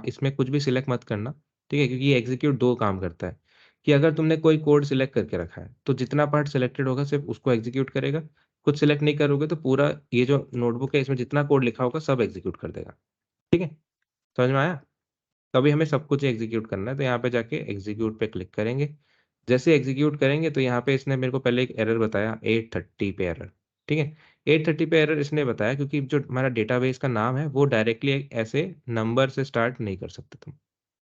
इसमें कुछ भी सिलेक्ट मत करना। ठीक है? क्योंकि ये एग्जीक्यूट दो काम करता है कि अगर तुमने कोई कोड सिलेक्ट करके रखा है तो जितना पार्ट सिलेक्टेड होगा सिर्फ उसको एग्जीक्यूट करेगा। कुछ सिलेक्ट नहीं करोगे तो पूरा ये जो नोटबुक है इसमें जितना कोड लिखा होगा सब एग्जीक्यूट कर देगा। ठीक है? समझ में आया? तो अभी हमें सब कुछ एग्जीक्यूट करना है, तो यहाँ पे जाके एग्जीक्यूट पे क्लिक करेंगे। जैसे एग्जीक्यूट करेंगे तो यहाँ पे इसने मेरे को पहले एक एरर बताया, 830 पे एरर। ठीक है? 830 पे एरर इसने बताया क्योंकि जो हमारा डेटाबेस का नाम है वो डायरेक्टली ऐसे नंबर से स्टार्ट नहीं कर सकते तुम।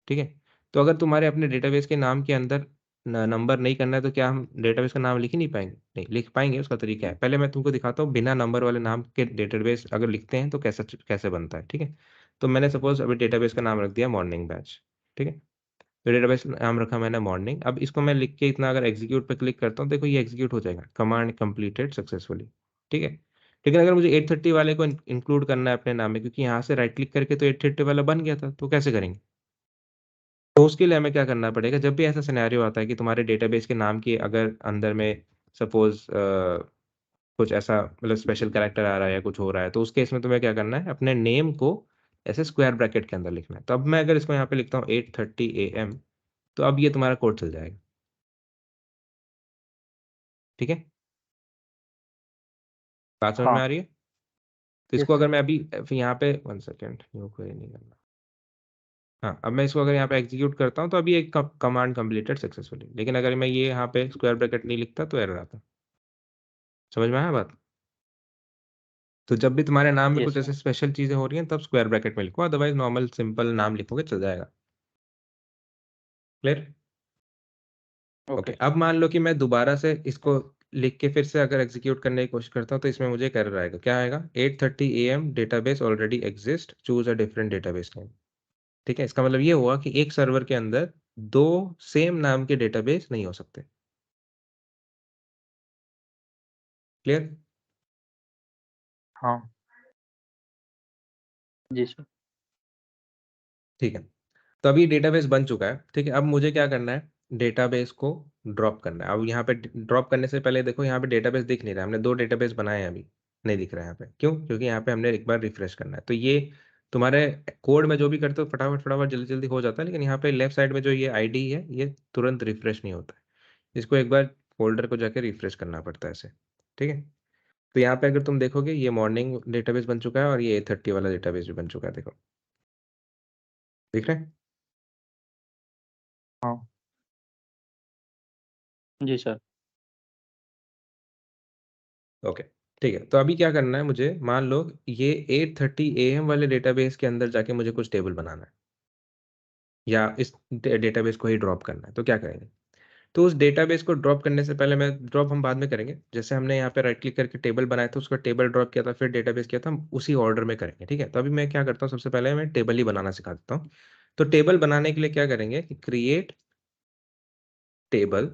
ठीक है? तो अगर तुम्हारे अपने डेटाबेस के नाम के अंदर नंबर नहीं करना है तो क्या हम डेटाबेस का नाम लिख ही नहीं पाएंगे? नहीं लिख पाएंगे। उसका तरीका है, पहले मैं तुमको दिखाता हूँ बिना नंबर वाले नाम के डेटाबेस अगर लिखते हैं तो कैसे कैसे बनता है। ठीक है? तो मैंने सपोज अभी डेटाबेस का नाम रख दिया मॉर्निंग बैच। ठीक है? तो डेटाबेस नाम रखा मैंने मॉर्निंग। अब इसको मैं लिख के इतना अगर एग्जीक्यूट पे क्लिक करता हूँ, देखो ये एग्जीक्यूट हो जाएगा, कमांड कंप्लीटेड सक्सेसफुली। ठीक है? लेकिन अगर मुझे 830 वाले को इंक्लूड करना है अपने नाम में, क्योंकि यहाँ से राइट क्लिक करके तो 830 वाला बन गया था, तो कैसे करेंगे? तो उसके लिए हमें क्या करना पड़ेगा, जब भी ऐसा सिनेरियो आता है कि तुम्हारे डेटाबेस के नाम की अगर अंदर में सपोज कुछ ऐसा मतलब स्पेशल कैरेक्टर आ रहा है या कुछ हो रहा है, तो उस केस में तुम्हें क्या करना है? अपने नेम को ऐसे स्क्वायर ब्रैकेट के अंदर लिखना है। तो अब मैं अगर इसको यहाँ पे लिखता हूँ 8:30 AM, तो अब ये तुम्हारा कोड चल जाएगा। ठीक है? बात समझ हाँ। में आ रही है? तो इसको यस। अगर मैं अभी यहाँ पे 1 सेकेंड, न्यू क्वेरी नहीं करना। हाँ, अब मैं इसको अगर यहाँ पे एग्जीक्यूट करता हूँ तो अभी एक कमांड कंप्लीटेड सक्सेसफुली, लेकिन अगर मैं ये यहाँ पे स्क्वायर ब्रैकेट नहीं लिखता तो एरर आता। समझ में आया बात? तो जब भी तुम्हारे नाम में कुछ यस ऐसे स्पेशल चीजें हो रही हैं तब स्क्वायर ब्रैकेट में लिखो, अदरवाइज नॉर्मल सिंपल नाम लिखोगे चल जाएगा। क्लियर? ओके। ओके अब मान लो कि मैं दोबारा से इसको लिख के फिर से अगर एग्जीक्यूट करने की कोशिश करता हूँ तो इसमें मुझे एक एरर आएगा। क्या आएगा? 8:30 AM database already exist, choose a different database name. ठीक है? इसका मतलब ये हुआ कि एक सर्वर के अंदर दो सेम नाम के डेटाबेस नहीं हो सकते। क्लियर? हाँ। जी सर ठीक है। तो अभी डेटाबेस बन चुका है। ठीक है? अब मुझे क्या करना है? डेटाबेस को ड्रॉप करना है। अब यहाँ पे ड्रॉप करने से पहले देखो यहाँ पे डेटाबेस दिख नहीं रहा है। हमने दो डेटाबेस बनाए हैं, अभी नहीं दिख रहा है यहाँ पे। क्यों? क्योंकि यहाँ पे हमने एक बार रिफ्रेश करना है। तो ये तुम्हारे कोड में जो भी करते हो फटाफट फटाफट जल्दी जल्दी हो जाता है, लेकिन यहाँ पे लेफ्ट साइड में जो ये आईडी है ये तुरंत रिफ्रेश नहीं होता है। इसको एक बार फोल्डर को जाके रिफ्रेश करना पड़ता है ऐसे। ठीक है? तो यहाँ पे अगर तुम देखोगे ये मॉर्निंग डेटाबेस बन चुका है और ये 8:30 वाला डेटाबेस भी बन चुका है। देखो, दिख रहा है? हाँ। जी सर ओके। ठीक है, तो अभी क्या करना है मुझे? मान लो ये 8:30 AM वाले डेटाबेस के अंदर जाके मुझे कुछ टेबल बनाना है या इस डेटाबेस को ही ड्रॉप करना है, तो क्या करेंगे? तो उस डेटाबेस को ड्रॉप करने से पहले, मैं ड्रॉप हम बाद में करेंगे, जैसे हमने यहाँ पे राइट क्लिक करके टेबल बनाया था, उसका टेबल ड्रॉप किया था, फिर डेटाबेस किया था, हम उसी ऑर्डर में करेंगे, ठीक है। तो अभी मैं क्या करता हूँ, सबसे पहले मैं टेबल ही बनाना सिखा देता हूँ। तो टेबल बनाने के लिए क्या करेंगे कि क्रिएट टेबल,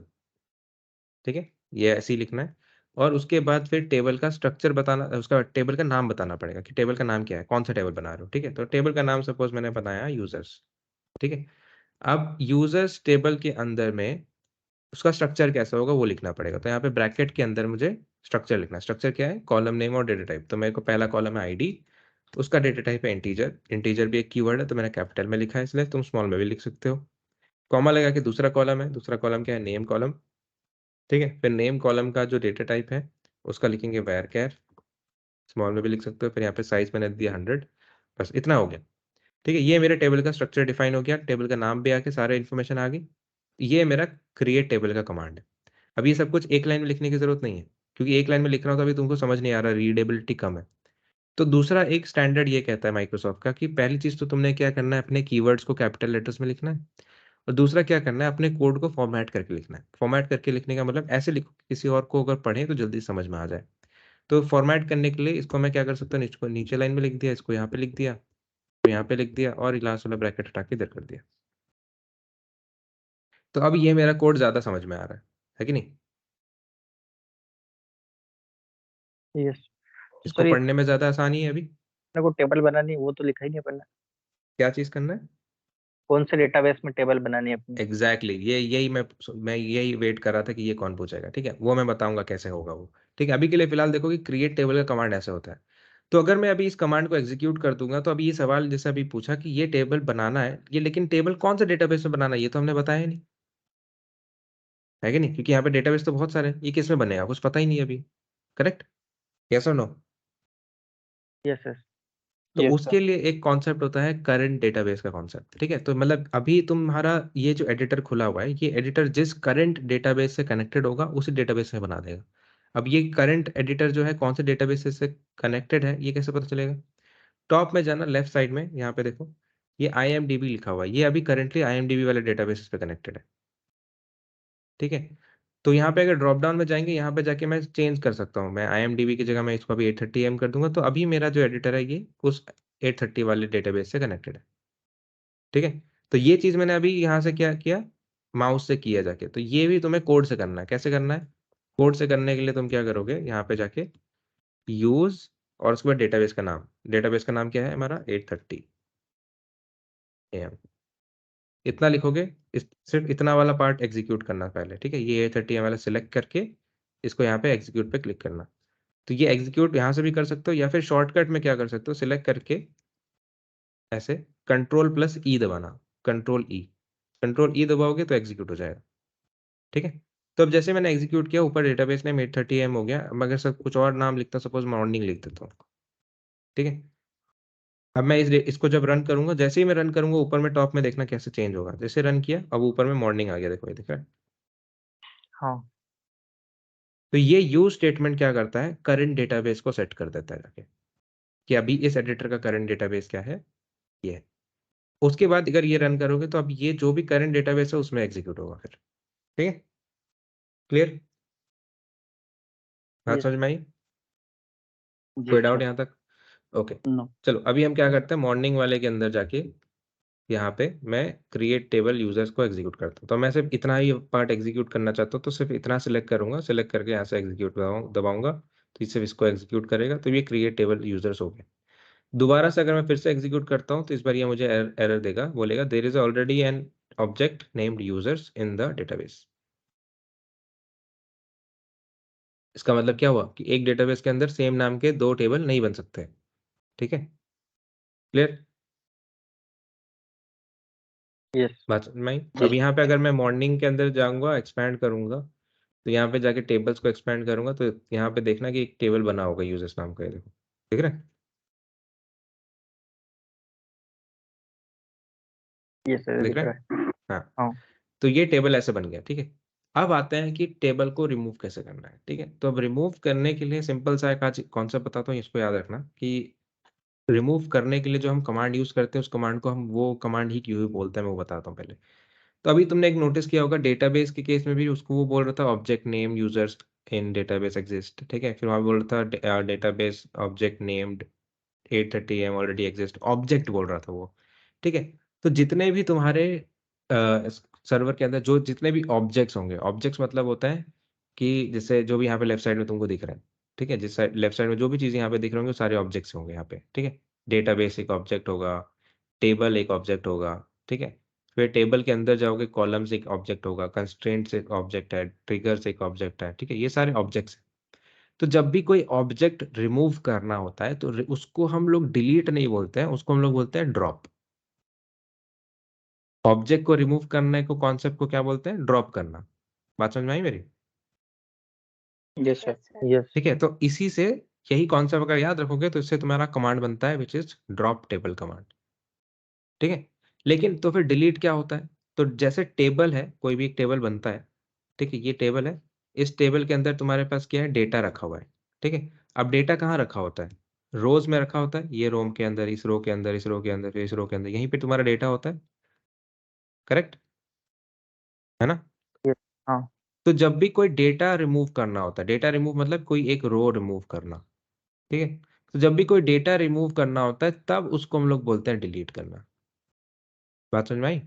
ठीक है, ये ऐसे ही लिखना है। और उसके बाद फिर टेबल का स्ट्रक्चर बताना, उसका टेबल का नाम बताना पड़ेगा कि टेबल का नाम क्या है, कौन सा टेबल बना रहे हो, ठीक है। तो टेबल का नाम सपोज मैंने बनाया यूजर्स, ठीक है। अब यूजर्स टेबल के अंदर में उसका स्ट्रक्चर कैसा होगा वो लिखना पड़ेगा। तो यहाँ पे ब्रैकेट के अंदर मुझे स्ट्रक्चर लिखना है। स्ट्रक्चर क्या है, कॉलम नेम और डेटा टाइप। तो मेरे को पहला कॉलम है आईडी, उसका डेटा टाइप है इंटीजर। इंटीजर भी एक कीवर्ड है, तो मैंने कैपिटल में लिखा है, इसलिए तुम स्मॉल में भी लिख सकते हो। कॉमा लगा के दूसरा कॉलम है, दूसरा कॉलम क्या है, नेम कॉलम, ठीक है। फिर नेम कॉलम का जो डेटा टाइप है उसका लिखेंगे varchar, स्मॉल में भी लिख सकते हो। फिर यहाँ पे साइज मैंने दिया 100, बस इतना हो गया, ठीक है। ये मेरे टेबल का स्ट्रक्चर डिफाइन हो गया, टेबल का नाम भी आके सारे इन्फॉर्मेशन आ गई। ये मेरा क्रिएट टेबल का कमांड है। अब ये सब कुछ एक लाइन में लिखने की जरूरत नहीं है, क्योंकि एक लाइन में लिख रहा हूँ तो अभी तुमको समझ नहीं आ रहा, रीडेबिलिटी कम है। तो दूसरा एक स्टैंडर्ड ये कहता है माइक्रोसॉफ्ट का कि पहली चीज तो तुमने क्या करना है, अपने कीवर्ड्स को कैपिटल लेटर्स में लिखना है। और दूसरा क्या करना है, अपने कोड को फॉर्मेट करके लिखना है। फॉर्मेट करके लिखने का मतलब ऐसे लिखो कि किसी और को अगर पढ़े तो जल्दी समझ में आ जाए। तो फॉर्मेट करने के लिए इसको मैं क्या कर सकता हूँ, इसको नीचे लाइन में लिख दिया, इसको यहाँ पे लिख दिया, तो यहाँ पे लिख दिया, और लास्ट वाला ब्रैकेट हटा के इधर कर दिया। तो अब ये मेरा कोड ज्यादा समझ में आ रहा है कि नहीं? यस। इसको सॉरी, पढ़ने में ज्यादा आसानी है अभी? अपने को टेबल बनानी है, वो तो लिखा ही नहीं अपन ने। क्या चीज करना है? कौन से डेटाबेस में टेबल बनानी है अपनी? एग्जैक्टली ये यही मैं यही वेट कर रहा था कि ये कौन पूछेगा, ठीक है। वो मैं बताऊंगा कैसे होगा वो, ठीक है। अभी के लिए फिलहाल देखो कि क्रिएट टेबल का कमांड ऐसे होता है। तो अगर मैं अभी इस कमांड को एग्जीक्यूट कर दूंगा, तो अभी ये सवाल जैसे अभी पूछा कि ये टेबल बनाना है, ये लेकिन टेबल कौन सा डेटाबेस में बनाना है ये तो हमने बताया ही नहीं, है कि नहीं? क्योंकि यहाँ पे डेटाबेस तो बहुत सारे हैं, ये किस में बनेगा कुछ पता ही नहीं अभी। करेक्ट? यस और नो? Yes yes. तो यस सर। उसके लिए एक कॉन्सेप्ट होता है करंट डेटाबेस का कॉन्सेप्ट, ठीक है। तो मतलब अभी तुम्हारा ये जो एडिटर खुला हुआ है, ये एडिटर जिस करंट डेटाबेस से कनेक्टेड होगा उसी डेटाबेस में बना देगा। अब ये करंट एडिटर जो है कौन से डेटाबेस से कनेक्टेड है ये कैसे पता चलेगा? टॉप में जाना, लेफ्ट साइड में यहाँ पे देखो, ये IMDb लिखा हुआ है, ये अभी करंटली IMDb वाले डेटाबेस पे कनेक्टेड है, ठीक है। तो यहाँ पे अगर ड्रॉप डाउन में जाएंगे, यहाँ पे जाके मैं चेंज कर सकता हूँ, मैं IMDb की जगह मैं इसको अभी 830M कर दूंगा, तो अभी मेरा जो एडिटर है ये उस 830 वाले डेटाबेस से कनेक्टेड है, ठीक है। तो ये चीज मैंने अभी यहाँ से क्या किया, माउस से किया जाके। तो ये भी तुम्हें कोड से करना है। कैसे करना है? कोड से करने के लिए तुम क्या करोगे, यहाँ पे जाके यूज, और उसके बाद डेटाबेस का नाम, डेटाबेस का नाम क्या है हमारा, 830AM, इतना लिखोगे। सिर्फ इतना वाला पार्ट एग्जीक्यूट करना पहले, ठीक है। ये 830AM वाला सिलेक्ट करके इसको यहाँ पे एग्जीक्यूट पे क्लिक करना। तो ये एग्जीक्यूट यहाँ से भी कर सकते हो, या फिर शॉर्टकट में क्या कर सकते हो, सिलेक्ट करके ऐसे कंट्रोल+E दबाना, कंट्रोल E, कंट्रोल E दबाओगे तो एग्जीक्यूट हो जाएगा, ठीक है। तो अब जैसे मैंने एग्जीक्यूट किया, ऊपर डेटाबेस नेम 830M हो गया। अब अगर सब कुछ और नाम लिखता, सपोज मॉर्निंग लिख देता हूँ, ठीक है। अब मैं इसको जब रन करूंगा, जैसे ही मैं रन करूंगा, ऊपर में टॉप में देखना कैसे चेंज होगा। जैसे रन किया, अब ऊपर में मॉर्निंग आ गया, देखो ये दिख रहा है। हाँ। तो ये यूज स्टेटमेंट क्या करता है, करंट डेटाबेस को सेट कर देता है जाके, कि अभी इस एडिटर का करंट डेटाबेस क्या है, ये है। उसके बाद अगर ये रन करोगे, तो अब ये जो भी करंट डेटाबेस है उसमें एग्जीक्यूट होगा फिर, ठीक है। क्लियर? बात यस। समझ में आई? जी कोई डाउट सर। यहाँ तक? ओके। नो। चलो अभी हम क्या करते हैं, मॉर्निंग वाले के अंदर जाके यहाँ पे मैं क्रिएट टेबल यूजर्स को एग्जीक्यूट करता हूँ। तो मैं सिर्फ इतना ही पार्ट एग्जीक्यूट करना चाहता हूँ, तो सिर्फ इतना सिलेक्ट करूंगा, सिलेक्ट करके यहाँ से एग्जीक्यूट दबाऊंगा, तो सिर्फ इसको एग्जीक्यूट करेगा। तो ये क्रिएट टेबल यूजर्स हो गए। दोबारा से अगर मैं फिर से एग्जीक्यूट करता हूँ, तो इस बार ये मुझे एरर देगा, बोलेगा there is already an object named users in the database. इसका मतलब क्या हुआ कि एक डेटाबेस के अंदर सेम नाम के दो टेबल नहीं बन सकते, ठीक है। क्लियर? यस। बात समझ में आई? जी अब यहाँ पे अगर मैं मॉर्निंग के अंदर जाऊंगा, एक्सपैंड करूंगा, तो यहाँ पे जाके टेबल्स को एक्सपैंड करूंगा, तो यहाँ पे देखना कि एक टेबल बना होगा यूजर्स नाम का, ये देखो, दिख रहा है? यस सर, दिख दिख रहा रहा है? है। हाँ। हाँ। तो ये टेबल ऐसे बन गया, ठीक है। अब आते हैं कि टेबल को रिमूव कैसे करना है, ठीक है। तो अब रिमूव करने के लिए सिंपल सा एक आज कॉन्सेप्ट बताता हूँ, इसको याद रखना कि रिमूव करने के लिए जो हम कमांड यूज करते हैं, उस कमांड को हम वो कमांड ही क्यों बोलते हैं, मैं वो बताता हूँ पहले। तो अभी तुमने एक नोटिस किया होगा डेटाबेस के केस में भी उसको वो बोल रहा था ऑब्जेक्ट नेम यूजर्स इन डेटाबेस एग्जिस्ट, ठीक है। फिर वहां बोल रहा था database object named 8:30 AM already exist, object बोल रहा था वो, ठीक है। तो जितने भी तुम्हारे सर्वर के अंदर जो जितने भी ऑब्जेक्ट्स होंगे, ऑब्जेक्ट्स मतलब होता है कि जैसे जो भी यहाँ पे लेफ्ट साइड में तुमको दिख रहा है, ठीक है, जिस साइड लेफ्ट साइड में जो भी चीज़ें यहाँ पे दिख रही होंगी वो सारे ऑब्जेक्ट्स होंगे यहाँ पे, ठीक है। डेटाबेस एक ऑब्जेक्ट होगा, टेबल एक ऑब्जेक्ट होगा, ठीक है। फिर टेबल के अंदर जाओगे, कॉलम्स एक ऑब्जेक्ट होगा, कंस्ट्रेंट्स एक ऑब्जेक्ट है, ट्रिगर्स एक ऑब्जेक्ट है, ठीक है। ये सारे ऑब्जेक्ट्स हैं। तो जब भी कोई ऑब्जेक्ट रिमूव करना होता है तो उसको हम लोग डिलीट नहीं बोलते हैं, उसको हम लोग बोलते हैं ड्रॉप। ऑब्जेक्ट को रिमूव करने को कॉन्सेप्ट को क्या बोलते हैं? ड्रॉप करना। बात समझ में आई मेरी? Yes sir. Yes, sir. Yes, ठीक है, तो इसी से यही कॉन्सेप्ट अगर याद रखोगे तो इससे तुम्हारा कमांड बनता है which is drop table command, ठीक है। लेकिन तो फिर डिलीट क्या होता है? तो जैसे टेबल है, कोई भी एक टेबल बनता है, ठीक है, ये टेबल है, इस टेबल के अंदर तुम्हारे पास क्या है? डेटा रखा हुआ है, ठीक है। अब डेटा कहाँ रखा होता है? रोज में रखा होता है, ये रोम के अंदर, इस रो के अंदर, इस रो के अंदर, फिर इस रो के अंदर, यहीं पे तुम्हारा डेटा होता है, करेक्ट है ना? यस, हाँ, तो जब भी कोई डेटा रिमूव करना होता है, डेटा रिमूव मतलब कोई एक रो रिमूव करना, ठीक है। तो जब भी कोई डेटा रिमूव करना होता है तब उसको हम लोग बोलते हैं डिलीट करना। बात समझ में आई?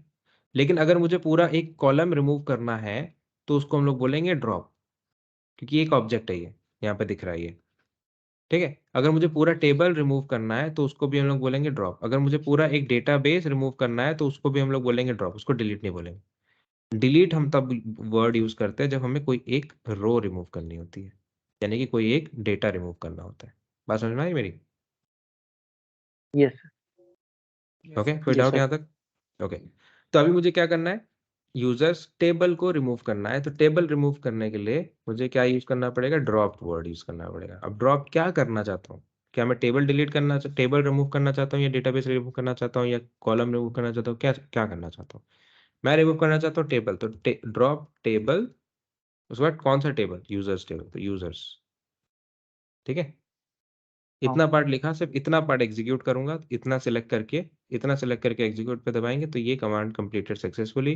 लेकिन अगर मुझे पूरा एक कॉलम रिमूव करना है तो उसको हम लोग बोलेंगे ड्रॉप, क्योंकि एक ऑब्जेक्ट है ये, यहाँ पे दिख रहा है ये, ठीक है। अगर मुझे पूरा टेबल रिमूव करना है तो उसको भी हम लोग बोलेंगे ड्रॉप। अगर मुझे पूरा एक डेटाबेस रिमूव करना है तो उसको भी हम लोग बोलेंगे ड्रॉप, उसको डिलीट नहीं बोलेंगे। डिलीट हम तब वर्ड यूज करते हैं जब हमें कोई एक रो रिमूव करनी होती है, यानी कि कोई एक डेटा रिमूव करना होता है। बात समझ में आई मेरी? यस, ओके, कोई यस डाउट सर। यहाँ तक? ओके, तो अभी मुझे क्या करना है? यूजर्स टेबल को रिमूव करना है, तो टेबल रिमूव करने के लिए मुझे क्या यूज करना पड़ेगा? ड्रॉप वर्ड यूज करना पड़ेगा। अब ड्रॉप क्या करना चाहता हूँ? क्या मैं टेबल डिलीट करना टेबल रिमूव करना चाहता हूँ, या डेटाबेस रिमूव करना चाहता हूँ, या कॉलम रिमूव करना चाहता हूँ? क्या क्या करना चाहता हूँ? मैं रिमूव करना चाहता हूँ टेबल, तो ड्रॉप टेबल, उसके बाद कौन सा टेबल? यूजर्स टेबल, तो यूजर्स, ठीक है। हाँ, इतना पार्ट लिखा, सिर्फ इतना पार्ट एग्जीक्यूट करूंगा, इतना सेलेक्ट करके एग्जीक्यूट पे दबाएंगे तो ये कमांड कंप्लीटेड सक्सेसफुली,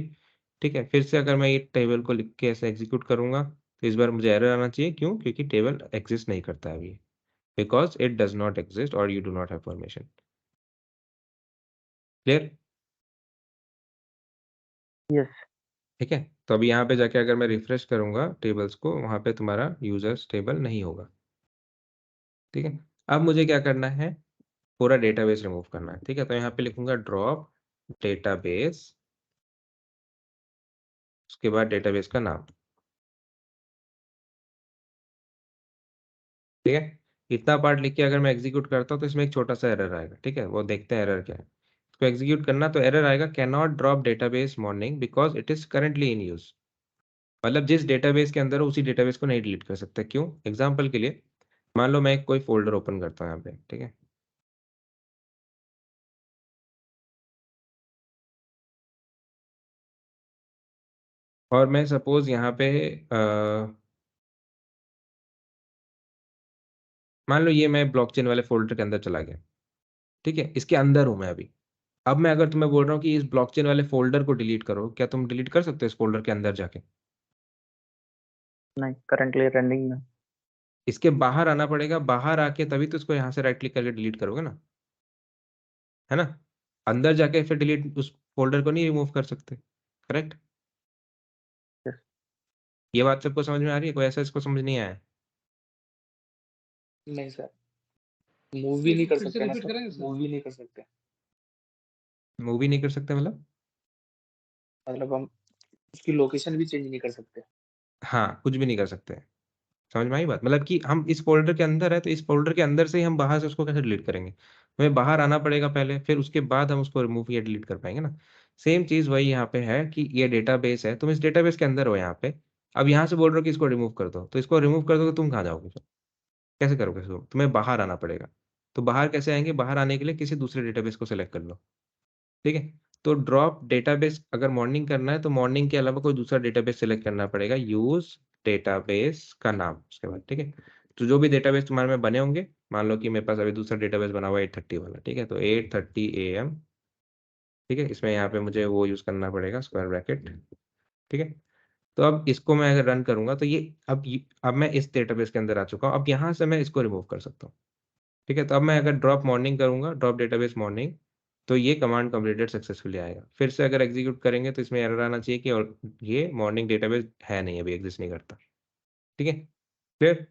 ठीक है। फिर से अगर मैं ये टेबल को लिख के ऐसे एग्जीक्यूट करूंगा तो इस बार मुझे एरर आना चाहिए, क्यों? क्योंकि टेबल एग्जिस्ट नहीं करता है अभी, because it does not exist और you do not have permission. Clear? Yes, ठीक है, तो अभी यहाँ पे जाके अगर मैं रिफ्रेश करूंगा टेबल्स को, वहां पे तुम्हारा यूजर्स टेबल नहीं होगा, ठीक है। अब मुझे क्या करना है? पूरा डेटाबेस रिमूव करना है, ठीक है। तो यहाँ पे लिखूंगा ड्रॉप डेटाबेस, उसके बाद डेटाबेस का नाम, ठीक है। इतना पार्ट लिख के अगर मैं एग्जीक्यूट करता हूँ तो इसमें एक छोटा सा एरर आएगा, ठीक है। वो देखते हैं एरर क्या है। इसको एग्जीक्यूट करना, तो एरर आएगा can not drop database morning because it is currently in use. मतलब जिस डेटाबेस के अंदर हो उसी डेटाबेस को नहीं डिलीट कर सकते। क्यों? एग्जाम्पल के लिए मान लो मैं एक कोई फोल्डर ओपन करता हूँ यहाँ पे, ठीक है। और मैं सपोज यहाँ पे मान लो ये मैं ब्लॉकचेन वाले फोल्डर के अंदर चला गया, ठीक है। इसके अंदर हूं मैं अभी। अब मैं अगर तुम्हें बोल रहा हूँ कि इस ब्लॉकचेन वाले फोल्डर को डिलीट करो, क्या तुम डिलीट कर सकते हो इस फोल्डर के अंदर जाके? नहीं, करंटली रनिंग में। इसके बाहर आना पड़ेगा, बाहर आके तभी तो इसको यहाँ से राइट क्लिक करके डिलीट करोगे ना, है ना। अंदर जाके फिर डिलीट उस फोल्डर को नहीं रिमूव कर सकते, करेक्ट। यस, ये बात सबको समझ में आ रही है? कोई ऐसा इसको समझ नहीं आया? नहीं सर, मूव भी नहीं कर सकते ना सर, मूव भी नहीं कर सकते। मूव भी नहीं कर सकते मतलब? मतलब हम उसकी लोकेशन भी चेंज नहीं कर सकते। हाँ, कुछ भी नहीं कर सकते। समझ में आई बात? मतलब कि हम इस फोल्डर के अंदर है तो इस फोल्डर के अंदर से ही हम बाहर से उसको कैसे डिलीट करेंगे? हमें बाहर आना पड़ेगा पहले, फिर उसके बाद हम उसको रिमूव या डिलीट कर पाएंगे ना। सेम चीज वही यहाँ पे है कि ये डेटाबेस है, तुम इस डेटाबेस के अंदर हो यहाँ पे। अब यहाँ से बोल रहे हो कि इसको रिमूव कर दो, तो इसको रिमूव कर दो तो तुम कहाँ जाओगे फिर? कैसे करोगे इसको? तुम्हें बाहर आना पड़ेगा। तो बाहर कैसे आएंगे? बाहर आने के लिए किसी दूसरे डेटाबेस को सिलेक्ट कर लो, ठीक है। तो ड्रॉप डेटाबेस अगर मॉर्निंग करना है तो मॉर्निंग के अलावा कोई दूसरा डेटाबेस सेलेक्ट करना पड़ेगा, यूज डेटाबेस का नाम उसके बाद, ठीक है। तो जो भी डेटाबेस तुम्हारे में बने होंगे, मान लो कि मेरे पास अभी दूसरा डेटाबेस बना हुआ है 8:30 वाला, ठीक है। तो 8:30 AM ठीक है, इसमें यहाँ पे मुझे वो यूज करना पड़ेगा स्क्वायर ब्रैकेट। ठीक है, तो अब इसको मैं अगर रन करूंगा तो ये अब मैं इस डेटाबेस के अंदर आ चुका हूँ। अब यहाँ से मैं इसको रिमूव कर सकता हूँ। ठीक है, तो अब मैं अगर ड्रॉप मॉर्निंग करूंगा, ड्रॉप डेटाबेस मॉर्निंग, तो ये कमांड कंप्लीटेड सक्सेसफुली आएगा। फिर से अगर एग्जीक्यूट करेंगे तो इसमें एरर आना चाहिए कि और ये मॉर्निंग डेटाबेस है नहीं, अभी एग्जिस्ट नहीं करता। ठीक है, फिर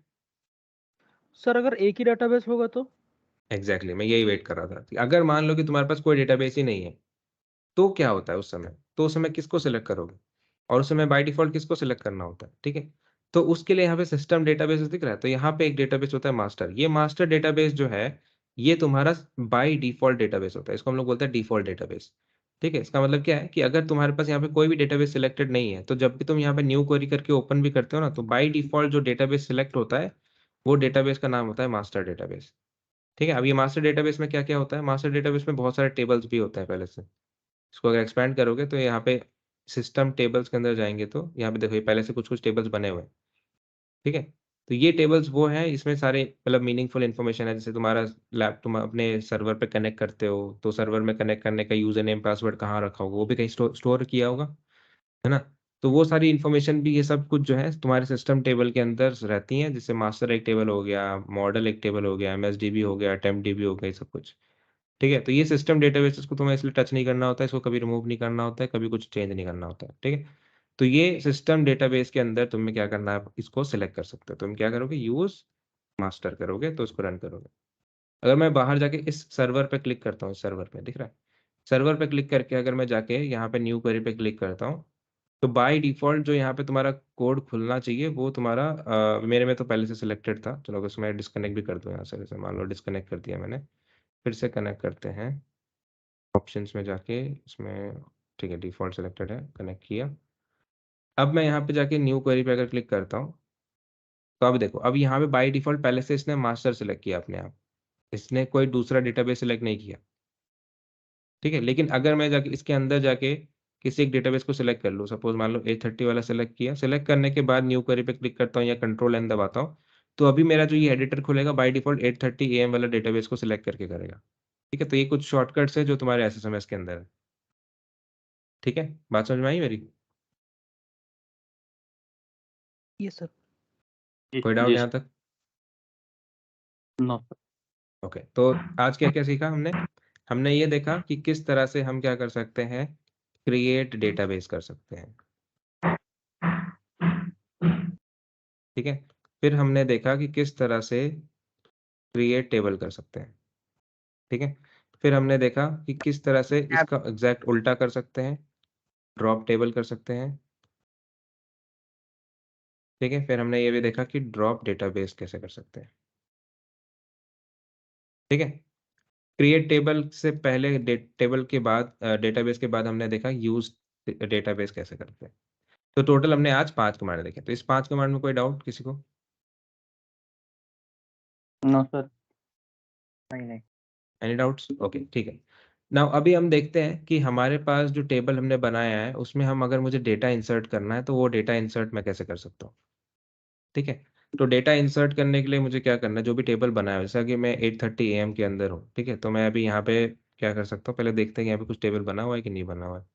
सर अगर एक ही डेटाबेस होगा तो? एग्जैक्टली मैं यही वेट कर रहा था कि अगर मान लो कि तुम्हारे पास कोई डेटाबेस ही नहीं है तो क्या होता है उस समय, तो उस समय किसको सिलेक्ट करोगे, और उस समय बाय डिफॉल्ट किसको सिलेक्ट करना होता है। ठीक है, तो उसके लिए यहाँ पे सिस्टम डेटाबेस दिख रहा है, तो यहाँ पे एक डेटाबेस होता है मास्टर। ये मास्टर डेटाबेस जो है ये तुम्हारा बाय डिफॉल्ट डेटाबेस होता है, इसको हम लोग बोलते हैं डिफॉल्ट डेटाबेस। ठीक है, इसका मतलब क्या है कि अगर तुम्हारे पास यहाँ पे कोई भी डेटाबेस सिलेक्टेड नहीं है तो जब भी तुम यहाँ पे न्यू क्वेरी करके ओपन भी करते हो ना, तो बाय डिफॉल्ट जो डेटाबेस सिलेक्ट होता है वो डेटाबेस का नाम होता है मास्टर डेटाबेस। ठीक है, अब ये मास्टर डेटाबेस में क्या क्या होता है, मास्टर डेटाबेस में बहुत सारे टेबल्स भी होते हैं पहले से। इसको अगर एक्सपैंड करोगे तो यहाँ पे सिस्टम टेबल्स के अंदर जाएंगे तो यहाँ पे देखो ये पहले से कुछ कुछ टेबल्स बने हुए हैं। ठीक है, तो ये टेबल्स वो हैं, इसमें सारे मतलब मीनिंगफुल इन्फॉर्मेशन है। जैसे तुम्हारा लैप तुम अपने सर्वर पे कनेक्ट करते हो तो सर्वर में कनेक्ट करने का यूजर नेम पासवर्ड कहाँ रखा होगा, वो भी कहीं स्टोर किया होगा, है ना। तो वो सारी इन्फॉर्मेशन भी, ये सब कुछ जो है तुम्हारे सिस्टम टेबल के अंदर रहती हैं। जैसे मास्टर एक टेबल हो गया, मॉडल एक टेबल हो गया, एमएसडीबी हो गया, टेम्पडीबी हो गया, ये सब कुछ। ठीक है, तो ये सिस्टम डेटाबेसेस को तुम्हें इसलिए टच नहीं करना होता है, इसको कभी रिमूव नहीं करना होता है, कभी कुछ चेंज नहीं करना होता है। ठीक है, तो ये सिस्टम डेटाबेस के अंदर तुम्हें क्या करना है, इसको सिलेक्ट कर सकते हो। तुम क्या करोगे, यूज मास्टर करोगे तो इसको रन करोगे। अगर मैं बाहर जाके इस सर्वर पे क्लिक करता हूँ, इस सर्वर पे दिख रहा है, सर्वर पे क्लिक करके अगर मैं जाके यहाँ पे न्यू क्वेरी पे क्लिक करता हूँ तो बाय डिफॉल्ट जो यहाँ पे तुम्हारा कोड खुलना चाहिए वो तुम्हारा मेरे में तो पहले से सिलेक्टेड था। चलो अगर मैं डिस्कनेक्ट भी कर दूँ यहाँ से, जैसे मान लो डिस्कनेक्ट कर दिया मैंने, फिर से कनेक्ट करते हैं ऑप्शंस में जाके इसमें। ठीक है, डिफॉल्ट सिलेक्टेड है, कनेक्ट किया। अब मैं यहाँ पे जाके न्यू क्वेरी पे अगर क्लिक करता हूँ तो अब देखो, अब यहाँ पे बाय डिफॉल्ट पहले से इसने मास्टर सिलेक्ट किया अपने आप, इसने कोई दूसरा डेटाबेस सिलेक्ट नहीं किया। ठीक है, लेकिन अगर मैं जाके इसके अंदर जाके किसी एक डेटाबेस को सिलेक्ट कर लूँ, सपोज मान लो A30 वाला सिलेक्ट किया, सिलेक्ट करने के बाद न्यू क्वेरी पे क्लिक करता हूँ या कंट्रोल एन दबाता हूँ, तो अभी मेरा जो ये एडिटर खुलेगा बाय डिफॉल्ट 830 AM वाला डेटाबेस को सिलेक्ट करके करेगा। ठीक है, तो ये कुछ शॉर्टकट्स है जो तुम्हारे एसएसएमएस के अंदर है। ठीक है, बात समझ में आई मेरी? ये सर। कोई डाउट यहाँ तक? No sir. ओके, तो आज क्या क्या सीखा हमने? हमने ये देखा कि किस तरह से हम क्या कर सकते हैं, क्रिएट डेटाबेस कर सकते हैं। ठीक है, फिर हमने देखा कि किस तरह से क्रिएट टेबल कर सकते हैं। ठीक है, फिर हमने देखा कि किस तरह से इसका एग्जैक्ट उल्टा कर सकते हैं, ड्रॉप टेबल कर सकते हैं। ठीक है, फिर हमने ये भी देखा कि ड्रॉप डेटाबेस कैसे कर सकते हैं। ठीक है, क्रिएट टेबल से पहले टेबल के बाद डेटाबेस के बाद हमने देखा यूज डेटाबेस कैसे करते हैं। तो टोटल हमने आज 5 कमांड देखे, तो इस 5 कमांड में कोई डाउट किसी को? No sir. नहीं नहीं। Any doubts? ओके, ठीक है। नाउ अभी हम देखते हैं कि हमारे पास जो टेबल हमने बनाया है उसमें हम अगर मुझे डेटा इंसर्ट करना है तो वो डेटा इंसर्ट मैं कैसे कर सकता हूँ। ठीक है, तो डेटा इंसर्ट करने के लिए मुझे क्या करना है, जो भी टेबल बनाया है, जैसा कि मैं 8:30 AM के अंदर हूँ। ठीक है, तो मैं अभी यहाँ पे क्या कर सकता हूँ, पहले देखते हैं कि यहाँ पे कुछ टेबल बना हुआ है कि नहीं बना हुआ है।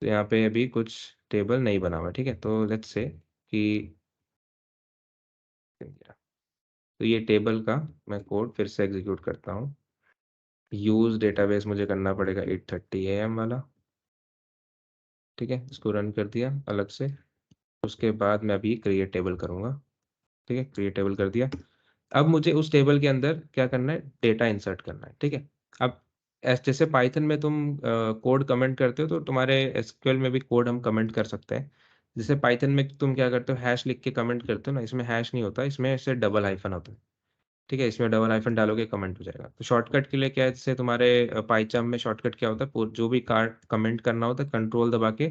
तो यहाँ पे अभी कुछ टेबल नहीं बना हुआ है। ठीक है, तो लेट्स से कि तो ये टेबल का मैं कोड फिर से एग्जीक्यूट करता हूँ। यूज डेटाबेस मुझे करना पड़ेगा 8:30 AM वाला। ठीक है, इसको रन कर दिया अलग से। उसके बाद मैं अभी क्रिएट टेबल करूँगा। ठीक है, क्रिएट टेबल कर दिया। अब मुझे उस टेबल के अंदर क्या करना है, डेटा इंसर्ट करना है। ठीक है, अब जैसे पाइथन में तुम कोड कमेंट करते हो तो तुम्हारे एसक्यूएल में भी कोड हम कमेंट कर सकते हैं। जैसे पाइथन में तुम क्या करते हो, हैश लिख के कमेंट करते हो ना, इसमें हैश नहीं होता, इसमें से डबल हाइफन होता है। ठीक है, इसमें डबल हाइफन डालोगे कमेंट हो जाएगा। तो शॉर्टकट के लिए क्या है, जैसे तुम्हारे पाइथन में शॉर्टकट क्या होता है, जो भी कार्ड कमेंट करना होता है कंट्रोल दबा के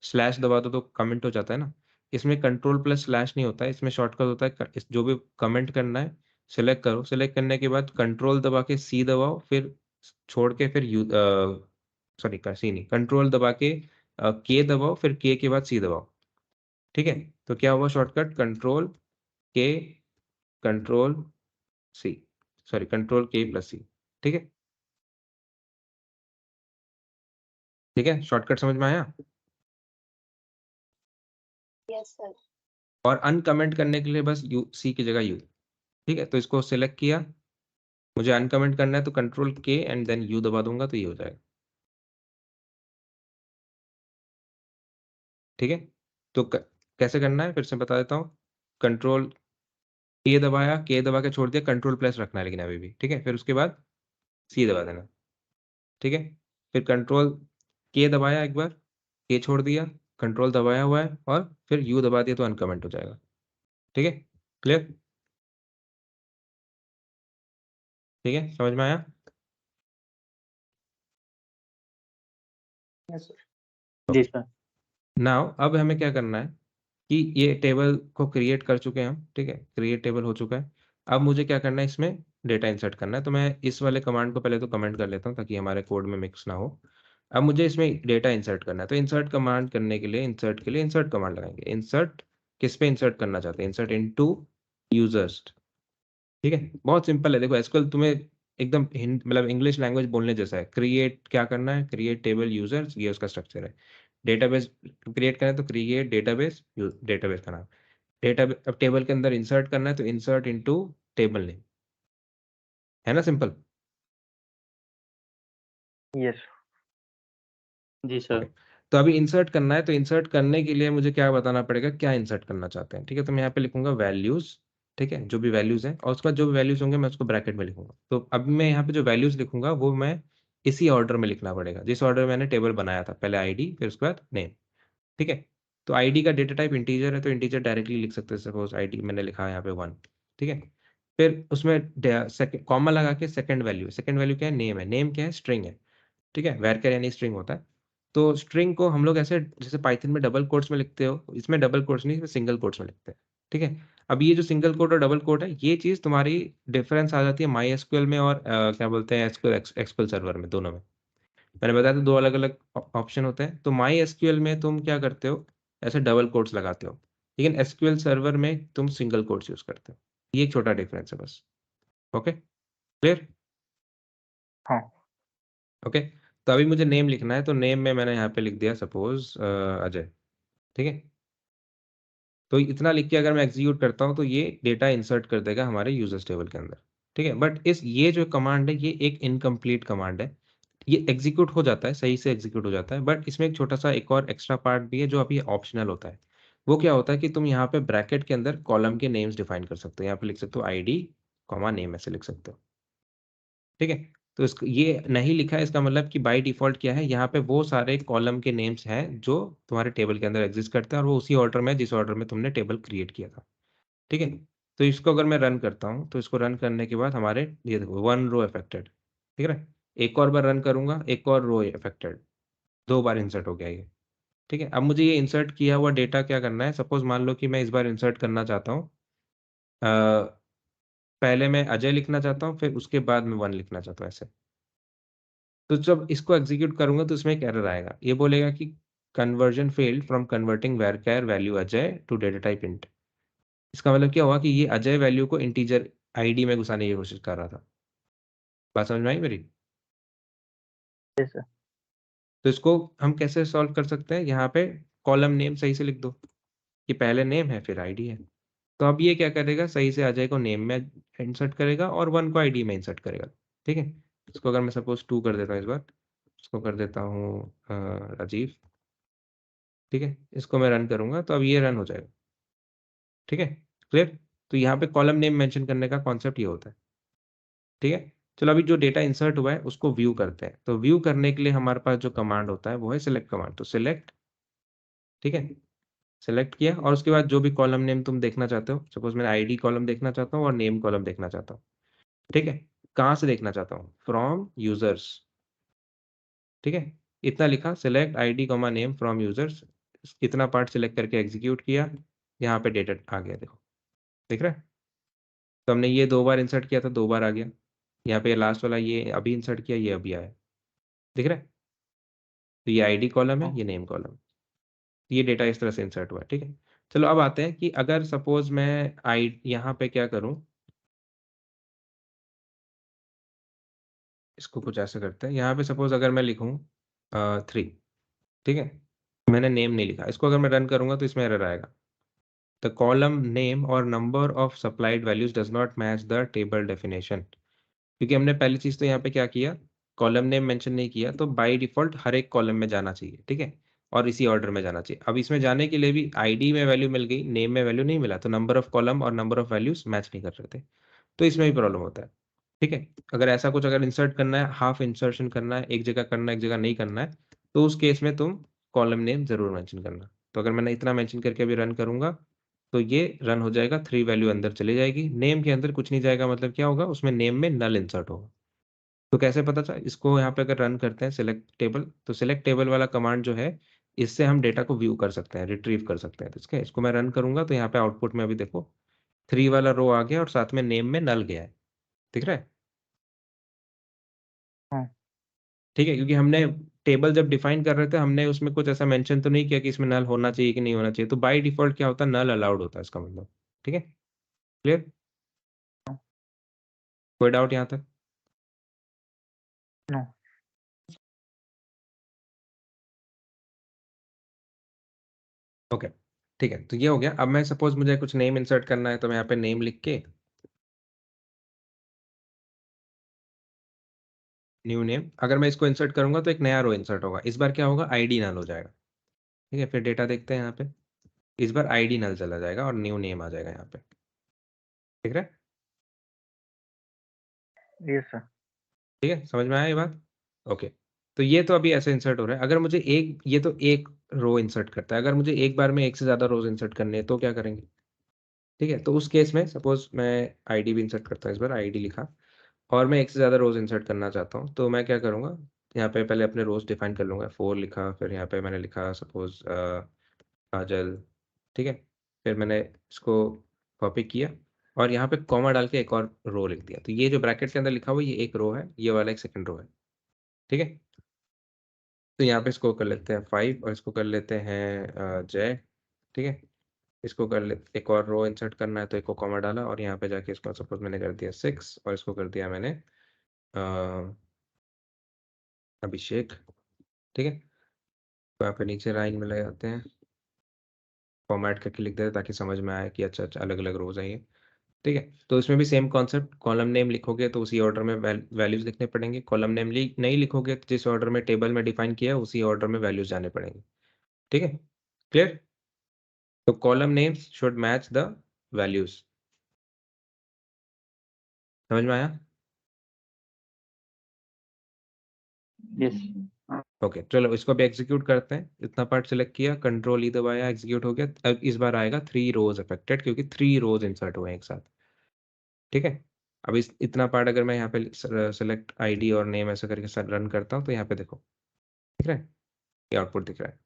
स्लैश दबा दो तो कमेंट हो जाता है ना। इसमें कंट्रोल प्लस स्लैश नहीं होता है, इसमें शॉर्टकट होता है जो भी कमेंट करना है सिलेक्ट करो, सिलेक्ट करने के बाद कंट्रोल दबा के सी दबाओ, फिर छोड़ के फिर यू सॉरी सी नहीं, कंट्रोल दबा के दबाओ, फिर के के बाद सी दबाओ। ठीक है, तो क्या हुआ, शॉर्टकट कंट्रोल के, कंट्रोल सी, सॉरी कंट्रोल के प्लस सी। ठीक है, ठीक है, शॉर्टकट समझ में आया? Yes sir. और अनकमेंट करने के लिए बस यू सी की जगह यू। ठीक है, तो इसको सिलेक्ट किया, मुझे अनकमेंट करना है तो कंट्रोल के एंड देन यू दबा दूंगा तो ये हो जाएगा। ठीक है, तो कैसे करना है फिर से बता देता हूँ। कंट्रोल के दबाया, के दबा के छोड़ दिया, कंट्रोल प्लस रखना है लेकिन अभी भी। ठीक है, फिर उसके बाद सी दबा देना। ठीक है, फिर कंट्रोल के दबाया एक बार, के छोड़ दिया, कंट्रोल दबाया हुआ है और फिर यू दबा दिया तो अनकमेंट हो जाएगा। ठीक है, क्लियर? ठीक है, समझ में आया? Yes sir. जी सर। नाउ अब हमें क्या करना है कि ये टेबल को क्रिएट कर चुके हैं हम। ठीक है, क्रिएट टेबल हो चुका है। अब मुझे क्या करना है, इसमें डेटा इंसर्ट करना है। तो मैं इस वाले कमांड को पहले तो कमेंट कर लेता हूँ ताकि हमारे कोड में मिक्स ना हो। अब मुझे इसमें डेटा इंसर्ट करना है, तो इंसर्ट कमांड करने के लिए इंसर्ट के लिए इंसर्ट कमांड लगाएंगे। इंसर्ट किस पे इंसर्ट करना चाहते हैं? Insert into users. ठीक है, बहुत सिंपल है। देखो एसक्यूएल तुम्हें एकदम मतलब इंग्लिश लैंग्वेज बोलने जैसा है। क्रिएट क्या करना है, क्रिएट टेबल यूजर्स, ये उसका स्ट्रक्चर है। डेटाबेस क्रिएट करना है तो क्रिएट डेटाबेस, डेटाबेस का नाम। डेटा अब टेबल के अंदर इंसर्ट करना है तो इंसर्ट इनटू टेबल नेम। है ना सिंपल? यस। जी ओके, सर। तो अभी इंसर्ट करना है तो इंसर्ट करने के लिए मुझे क्या बताना पड़ेगा, क्या इंसर्ट करना चाहते हैं। ठीक है, तो मैं यहाँ पे लिखूंगा वैल्यूज। ठीक है, जो भी वैल्यूज हैं और उसका जो भी वैल्यूज होंगे मैं उसको ब्रैकेट में लिखूंगा। तो अब मैं यहाँ पे जो वैल्यूज लिखूंगा वो मैं इसी ऑर्डर में लिखना पड़ेगा जिस ऑर्डर में मैंने टेबल बनाया था। पहले आईडी, फिर उसके बाद नेम। ठीक है, तो आईडी का डेटा टाइप इंटीजर है तो इंटीजर डायरेक्टली लिख सकते हैं। सपोज आईडी मैंने लिखा है यहाँ पे 1। ठीक है, फिर उसमें कॉमा लगा के सेकंड वैल्यू क्या है, नेम है। नेम क्या है, स्ट्रिंग है। ठीक है, वैरकर यानी स्ट्रिंग होता है। तो स्ट्रिंग को हम लोग ऐसे जैसे पाइथन में डबल कोट्स में लिखते हो, इसमें डबल कोट्स नहीं, इसमें सिंगल कोट्स में लिखते हैं। ठीक है, अब ये जो सिंगल कोट और डबल कोट है, ये चीज तुम्हारी डिफरेंस आ जाती है माई एसक्यूएल में और क्या बोलते हैं एसक्यूएल एक्सक्यूएल सर्वर में, दोनों में। मैंने बताया था दो अलग अलग ऑप्शन होते हैं। तो माई एसक्यूएल में तुम क्या करते हो, ऐसे डबल कोट्स लगाते हो, लेकिन एसक्यूएल सर्वर में तुम सिंगल कोट्स यूज करते हो। ये एक छोटा डिफरेंस है बस। Okay, clear? हाँ। ओके, तो अभी मुझे नेम लिखना है तो नेम में मैंने यहाँ पे लिख दिया सपोज अजय। ठीक है, तो इतना लिख के अगर मैं एग्जीक्यूट करता हूँ तो ये डेटा इंसर्ट कर देगा हमारे यूजर्स टेबल के अंदर। ठीक है, बट ये जो कमांड है ये एक इनकम्प्लीट कमांड है। ये एग्जीक्यूट हो जाता है, सही से एग्जीक्यूट हो जाता है, बट इसमें एक छोटा सा एक और एक्स्ट्रा पार्ट भी है जो अभी ऑप्शनल होता है। वो क्या होता है कि तुम यहाँ पे ब्रैकेट के अंदर कॉलम के नेम्स डिफाइन कर सकते हो। यहाँ पे लिख सकते हो आईडी कॉमा नेम, ऐसे लिख सकते हो। ठीक है, तो इसको ये नहीं लिखा है, इसका मतलब कि बाय डिफॉल्ट क्या है, यहाँ पे वो सारे कॉलम के नेम्स हैं जो तुम्हारे टेबल के अंदर एग्जिस्ट करते हैं और वो उसी ऑर्डर में जिस ऑर्डर में तुमने टेबल क्रिएट किया था। ठीक है, तो इसको अगर मैं रन करता हूँ तो इसको रन करने के बाद हमारे ये देखो 1 रो अफेक्टेड। ठीक है, एक और बार रन करूंगा, एक और रो अफेक्टेड, 2 बार इंसर्ट हो गया ये। ठीक है, अब मुझे ये इंसर्ट किया हुआ डेटा क्या करना है। सपोज मान लो कि मैं इस बार इंसर्ट करना चाहता हूँ, पहले मैं अजय लिखना चाहता हूँ, फिर उसके बाद मैं 1 लिखना चाहता हूँ, ऐसे। तो जब इसको एग्जीक्यूट करूंगा तो इसमें एक एरर आएगा, ये बोलेगा कि conversion failed from converting varchar value Ajay to data type int. इसका मतलब क्या हुआ कि ये अजय वैल्यू को इंटीजर आईडी में घुसाने की कोशिश कर रहा था। बात समझ में आई मेरी? Yes sir. तो इसको हम कैसे सॉल्व कर सकते हैं, यहाँ पे कॉलम नेम सही से लिख दो कि पहले नेम है फिर आईडी है। तो अब ये क्या करेगा, सही से अजय को नेम में इंसर्ट करेगा और 1 को आईडी में इंसर्ट करेगा। ठीक है, इसको अगर मैं सपोज 2 कर देता हूँ इस बार, इसको कर देता हूँ राजीव। ठीक है, इसको मैं रन करूंगा तो अब ये रन हो जाएगा। ठीक है, क्लियर? तो यहाँ पे कॉलम नेम मेंशन करने का कॉन्सेप्ट ये होता है। ठीक है, चलो अभी जो डेटा इंसर्ट हुआ है उसको व्यू करते हैं। तो व्यू करने के लिए हमारे पास जो कमांड होता है वो है सिलेक्ट कमांड। तो सिलेक्ट, ठीक है, सिलेक्ट किया और उसके बाद जो भी कॉलम नेम तुम देखना चाहते हो, सपोज मैं आईडी कॉलम देखना चाहता हूँ और नेम कॉलम देखना चाहता हूँ। ठीक है, कहाँ से देखना चाहता हूँ, फ्रॉम यूजर्स। ठीक है, इतना लिखा, select ID comma name from users. इतना पार्ट सिलेक्ट करके एग्जीक्यूट किया, यहाँ पे डेटा आ गया, देखो दिख रहा है। तो हमने ये 2 बार इंसर्ट किया था, 2 बार आ गया। यहाँ पे लास्ट वाला ये अभी इंसर्ट किया, ये अभी आया, दिख रहा है। तो ये आईडी कॉलम है, हाँ। ये नेम कॉलम, ये डेटा इस तरह से इंसर्ट हुआ है। ठीक है, चलो अब आते हैं कि अगर सपोज मैं आई यहाँ पे क्या करूँ, इसको कुछ ऐसे करते हैं। यहाँ पे सपोज अगर मैं लिखूँ 3, ठीक है, मैंने नेम नहीं लिखा। इसको अगर मैं रन करूंगा तो इसमें एरर आएगा, द कॉलम नेम और number of supplied values does not match the table definition. क्योंकि हमने पहली चीज तो यहाँ पे क्या किया, कॉलम नेम मेंशन नहीं किया, तो बाय डिफॉल्ट हर एक कॉलम में जाना चाहिए, ठीक है, और इसी ऑर्डर में जाना चाहिए। अब इसमें जाने के लिए भी आईडी में वैल्यू मिल गई, नेम में वैल्यू नहीं मिला, तो नंबर ऑफ कॉलम और नंबर ऑफ वैल्यूज मैच नहीं कर रहे थे, तो इसमें भी प्रॉब्लम होता है। ठीक है, अगर ऐसा कुछ अगर इंसर्ट करना है, हाफ इंसर्शन करना है, एक जगह करना है एक जगह नहीं करना है, तो उस केस में तुम कॉलम नेम जरूर मेंशन करना। तो अगर मैंने इतना मेंशन करके अभी रन करूंगा तो ये रन हो जाएगा, 3 वैल्यू अंदर चली जाएगी, नेम के अंदर कुछ नहीं जाएगा, मतलब क्या होगा, उसमें नेम में नल इंसर्ट होगा। तो कैसे पता चला, इसको यहाँ पे अगर रन करते हैं सिलेक्ट टेबल, तो सिलेक्ट टेबल वाला कमांड जो है, इससे हम डेटा को व्यू कर सकते हैं, रिट्रीव कर सकते हैं। तो इसको मैं रन करूंगा तो यहाँ पे आउटपुट में अभी देखो 3 वाला रो आ गया और साथ में नेम में नल गया है, दिख रहा है? हाँ। ठीक है, क्योंकि हमने टेबल जब डिफाइन कर रहे थे हमने उसमें कुछ ऐसा मेंशन तो नहीं किया कि इसमें नल होना चाहिए कि नहीं होना चाहिए, तो बाय डिफॉल्ट क्या होता है, नल अलाउड होता है इसका मतलब। ठीक है, क्लियर? कोई डाउट यहाँ तक? नो। ओके, ठीक है, तो ये हो गया। अब मैं सपोज मुझे कुछ नेम इंसर्ट करना है, तो मैं यहाँ पे नेम लिख के न्यू नेम, अगर मैं इसको इंसर्ट करूंगा तो एक नया रो इंसर्ट होगा। इस बार क्या होगा, आईडी नल हो जाएगा। ठीक है, फिर डेटा देखते हैं यहाँ पे, इस बार आईडी नल चला जाएगा और न्यू नेम आ जाएगा यहाँ पे, ठीक है? Yes sir. ठीक है, समझ में आया ये बात? ओके, तो ये तो अभी ऐसे इंसर्ट हो रहा है। अगर मुझे एक, ये तो एक रो इंसर्ट करता है, अगर मुझे एक बार में एक से ज्यादा रोज इंसर्ट करने हैं तो क्या करेंगे? ठीक है, तो उस केस में सपोज मैं आईडी भी इंसर्ट करता हूँ, इस बार आईडी लिखा और मैं एक से ज़्यादा रोज इंसर्ट करना चाहता हूँ, तो मैं क्या करूँगा, यहाँ पे पहले अपने रोज डिफाइन कर लूँगा, 4 लिखा, फिर यहाँ पे मैंने लिखा सपोज काजल, ठीक है, फिर मैंने इसको कॉपी किया और यहाँ पे कॉमा डाल के एक और रो लिख दिया। तो ये जो ब्रैकेट के अंदर लिखा हुआ है ये एक रो है, ये वाला एक सेकंड रो है, ठीक है। तो यहाँ पे इसको कर लेते हैं 5 और इसको कर लेते हैं जय, ठीक है। इसको कर ले, एक और रो इंसर्ट करना है तो एक को कॉमा डाला और यहाँ पे जाके इसको सपोज मैंने कर दिया 6 और इसको कर दिया मैंने अभिषेक, ठीक है। तो यहाँ पे नीचे लाइन में ले आते हैं, फॉर्मेट करके लिख देते हैं ताकि समझ में आए कि अच्छा अच्छा अलग अलग रोज हैं ये, ठीक है। तो इसमें भी सेम कॉन्सेप्ट, कॉलम नेम लिखोगे तो उसी ऑर्डर में वैल्यूज लिखने पड़ेंगे, कॉलम नेम नहीं लिखोगे तो जिस ऑर्डर में टेबल में डिफाइन किया उसी ऑर्डर में वैल्यूज जाने पड़ेंगे, ठीक है, क्लियर? तो column names should match the values, समझ में आया? यस। ओके, चलो इसको भी एग्जीक्यूट करते हैं। इतना पार्ट सिलेक्ट किया, कंट्रोल ई दबाया, एग्जीक्यूट हो गया। अब इस बार आएगा 3 रोज अफेक्टेड, क्योंकि 3 रोज इंसर्ट हुए हैं एक साथ, ठीक है। अब इस इतना पार्ट अगर मैं यहाँ पे सेलेक्ट आईडी और नेम ऐसा करके रन करता हूँ तो यहाँ पे देखो, दिख रहा है, ये आउटपुट दिख रहा है।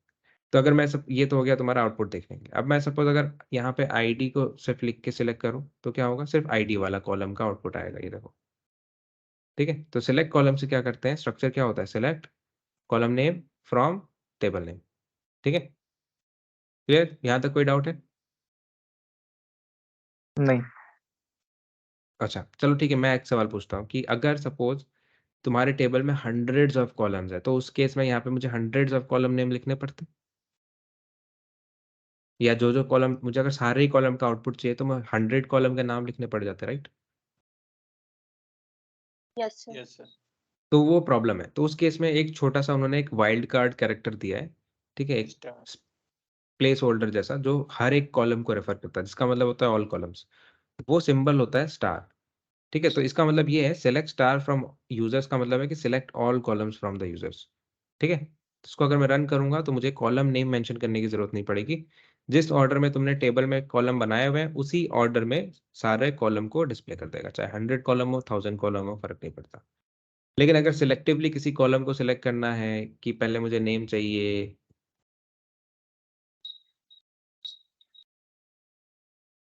तो अगर मैं सब, ये तो हो गया तुम्हारा आउटपुट देखने के लिए। अब मैं सपोज अगर यहाँ पे आईडी को सिर्फ लिख के सिलेक्ट करूँ तो क्या होगा, सिर्फ आईडी वाला कॉलम का आउटपुट आएगा, ये देखो, ठीक है। तो सिलेक्ट कॉलम से क्या करते हैं, स्ट्रक्चर क्या होता है, select column name from table name, ठीक है, क्लियर? यहाँ तक कोई डाउट है? नहीं। अच्छा चलो ठीक है, मैं एक सवाल पूछता हूँ कि अगर सपोज तुम्हारे टेबल में हंड्रेड्स ऑफ कॉलम्स है, तो उस केस में यहाँ पे मुझे हंड्रेड्स ऑफ कॉलम नेम लिखने पड़ते, या जो जो कॉलम मुझे, अगर सारे ही कॉलम का आउटपुट चाहिए तो मैं 100 कॉलम के नाम लिखने पड़ जाते, right? Yes sir. Yes sir. तो वो प्रॉब्लम है। तो उस केस में एक छोटा सा उन्होंने एक वाइल्ड कार्ड कैरेक्टर दिया है, ठीक है, एक स्टार। प्लेस होल्डर जैसा, जो हर एक कॉलम को रेफर करता है, जिसका मतलब होता है ऑल कॉलम्स। वो सिंबल होता है स्टार, ठीक है। तो इसका मतलब ये है, सेलेक्ट स्टार फ्रॉम यूजर्स का मतलब है कि select all columns from the users, ठीक है। इसको अगर मैं रन करूंगा तो मुझे कॉलम नेम मेंशन करने की जरूरत नहीं पड़ेगी, जिस ऑर्डर में तुमने टेबल में कॉलम बनाए हुए हैं उसी ऑर्डर में सारे कॉलम को डिस्प्ले कर देगा, चाहे 100 कॉलम हो 1000 कॉलम हो, फर्क नहीं पड़ता। लेकिन अगर सिलेक्टिवली किसी कॉलम को सिलेक्ट करना है कि पहले मुझे नेम चाहिए,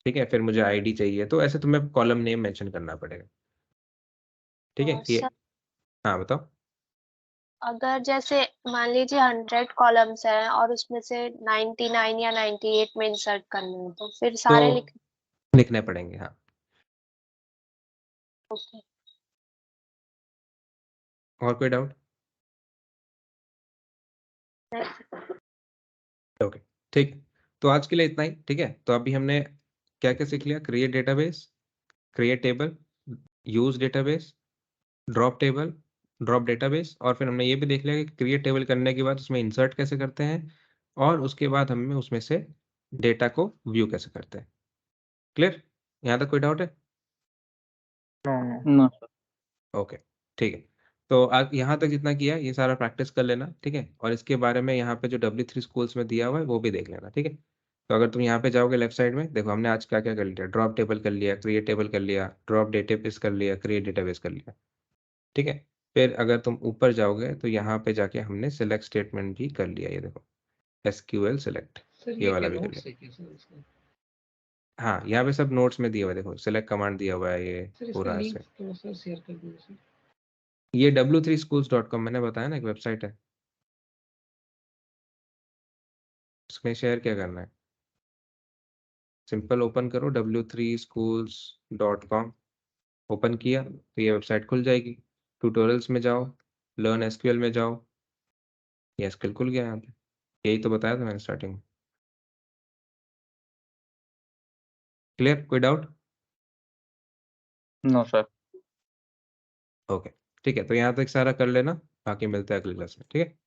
ठीक है, फिर मुझे आईडी चाहिए, तो ऐसे तुम्हें कॉलम नेम मेंशन करना पड़ेगा, ठीक है ये। सर हाँ बताओ। अगर जैसे मान लीजिए 100 कॉलम्स हैं और उसमें से 99 या 98 में इंसर्ट करना है तो फिर तो सारे लिख। लिखने पड़ेंगे, हाँ। ओके। और कोई डाउट? ओके, ठीक। तो आज के लिए इतना ही, ठीक है। तो अभी हमने क्या क्या सीख लिया? Create database, create table, use database, drop table, drop database, और फिर हमने ये भी देख लिया कि क्रिएट टेबल करने के बाद उसमें इंसर्ट कैसे करते हैं, और उसके बाद हमें उसमें से डेटा को व्यू कैसे करते हैं। क्लियर? यहाँ तक कोई डाउट है? नो नो ना सर। ओके, ठीक है। तो आज यहाँ तक जितना किया ये सारा प्रैक्टिस कर लेना, ठीक है। और इसके बारे में यहाँ पे जो W3 स्कूल्स में दिया हुआ है वो भी देख लेना, ठीक है। तो अगर तुम यहाँ पे जाओगे लेफ्ट साइड में, देखो हमने आज क्या क्या कर लिया। ड्रॉप टेबल कर लिया, क्रिएट टेबल कर लिया, ड्रॉप डेटाबेस कर लिया, क्रिएट डेटाबेस कर लिया, ठीक है। फिर अगर तुम ऊपर जाओगे तो यहाँ पे जाके हमने सिलेक्ट स्टेटमेंट भी कर लिया, ये देखो SQL सिलेक्ट, ये वाला भी कर लिया। हाँ, यहाँ पे सब नोट्स में दिया हुआ है, देखो सिलेक्ट कमांड दिया हुआ है, ये पूरा ऐसे। ये w3schools.com मैंने बताया ना, एक वेबसाइट है। इसमें शेयर क्या करना है? सिंपल ओपन करो w3schools.com, ओपन किया तो ये वेबसाइट खुल जाएगी। ट्यूटोरियल्स में जाओ, लर्न SQL में जाओ, ये SQL खुल गया यहाँ पे। यही तो बताया था मैंने स्टार्टिंग में। क्लियर? कोई डाउट? No sir. ओके, ठीक है। तो यहाँ तक सारा कर लेना, बाकी मिलते हैं अगली क्लास में, ठीक है।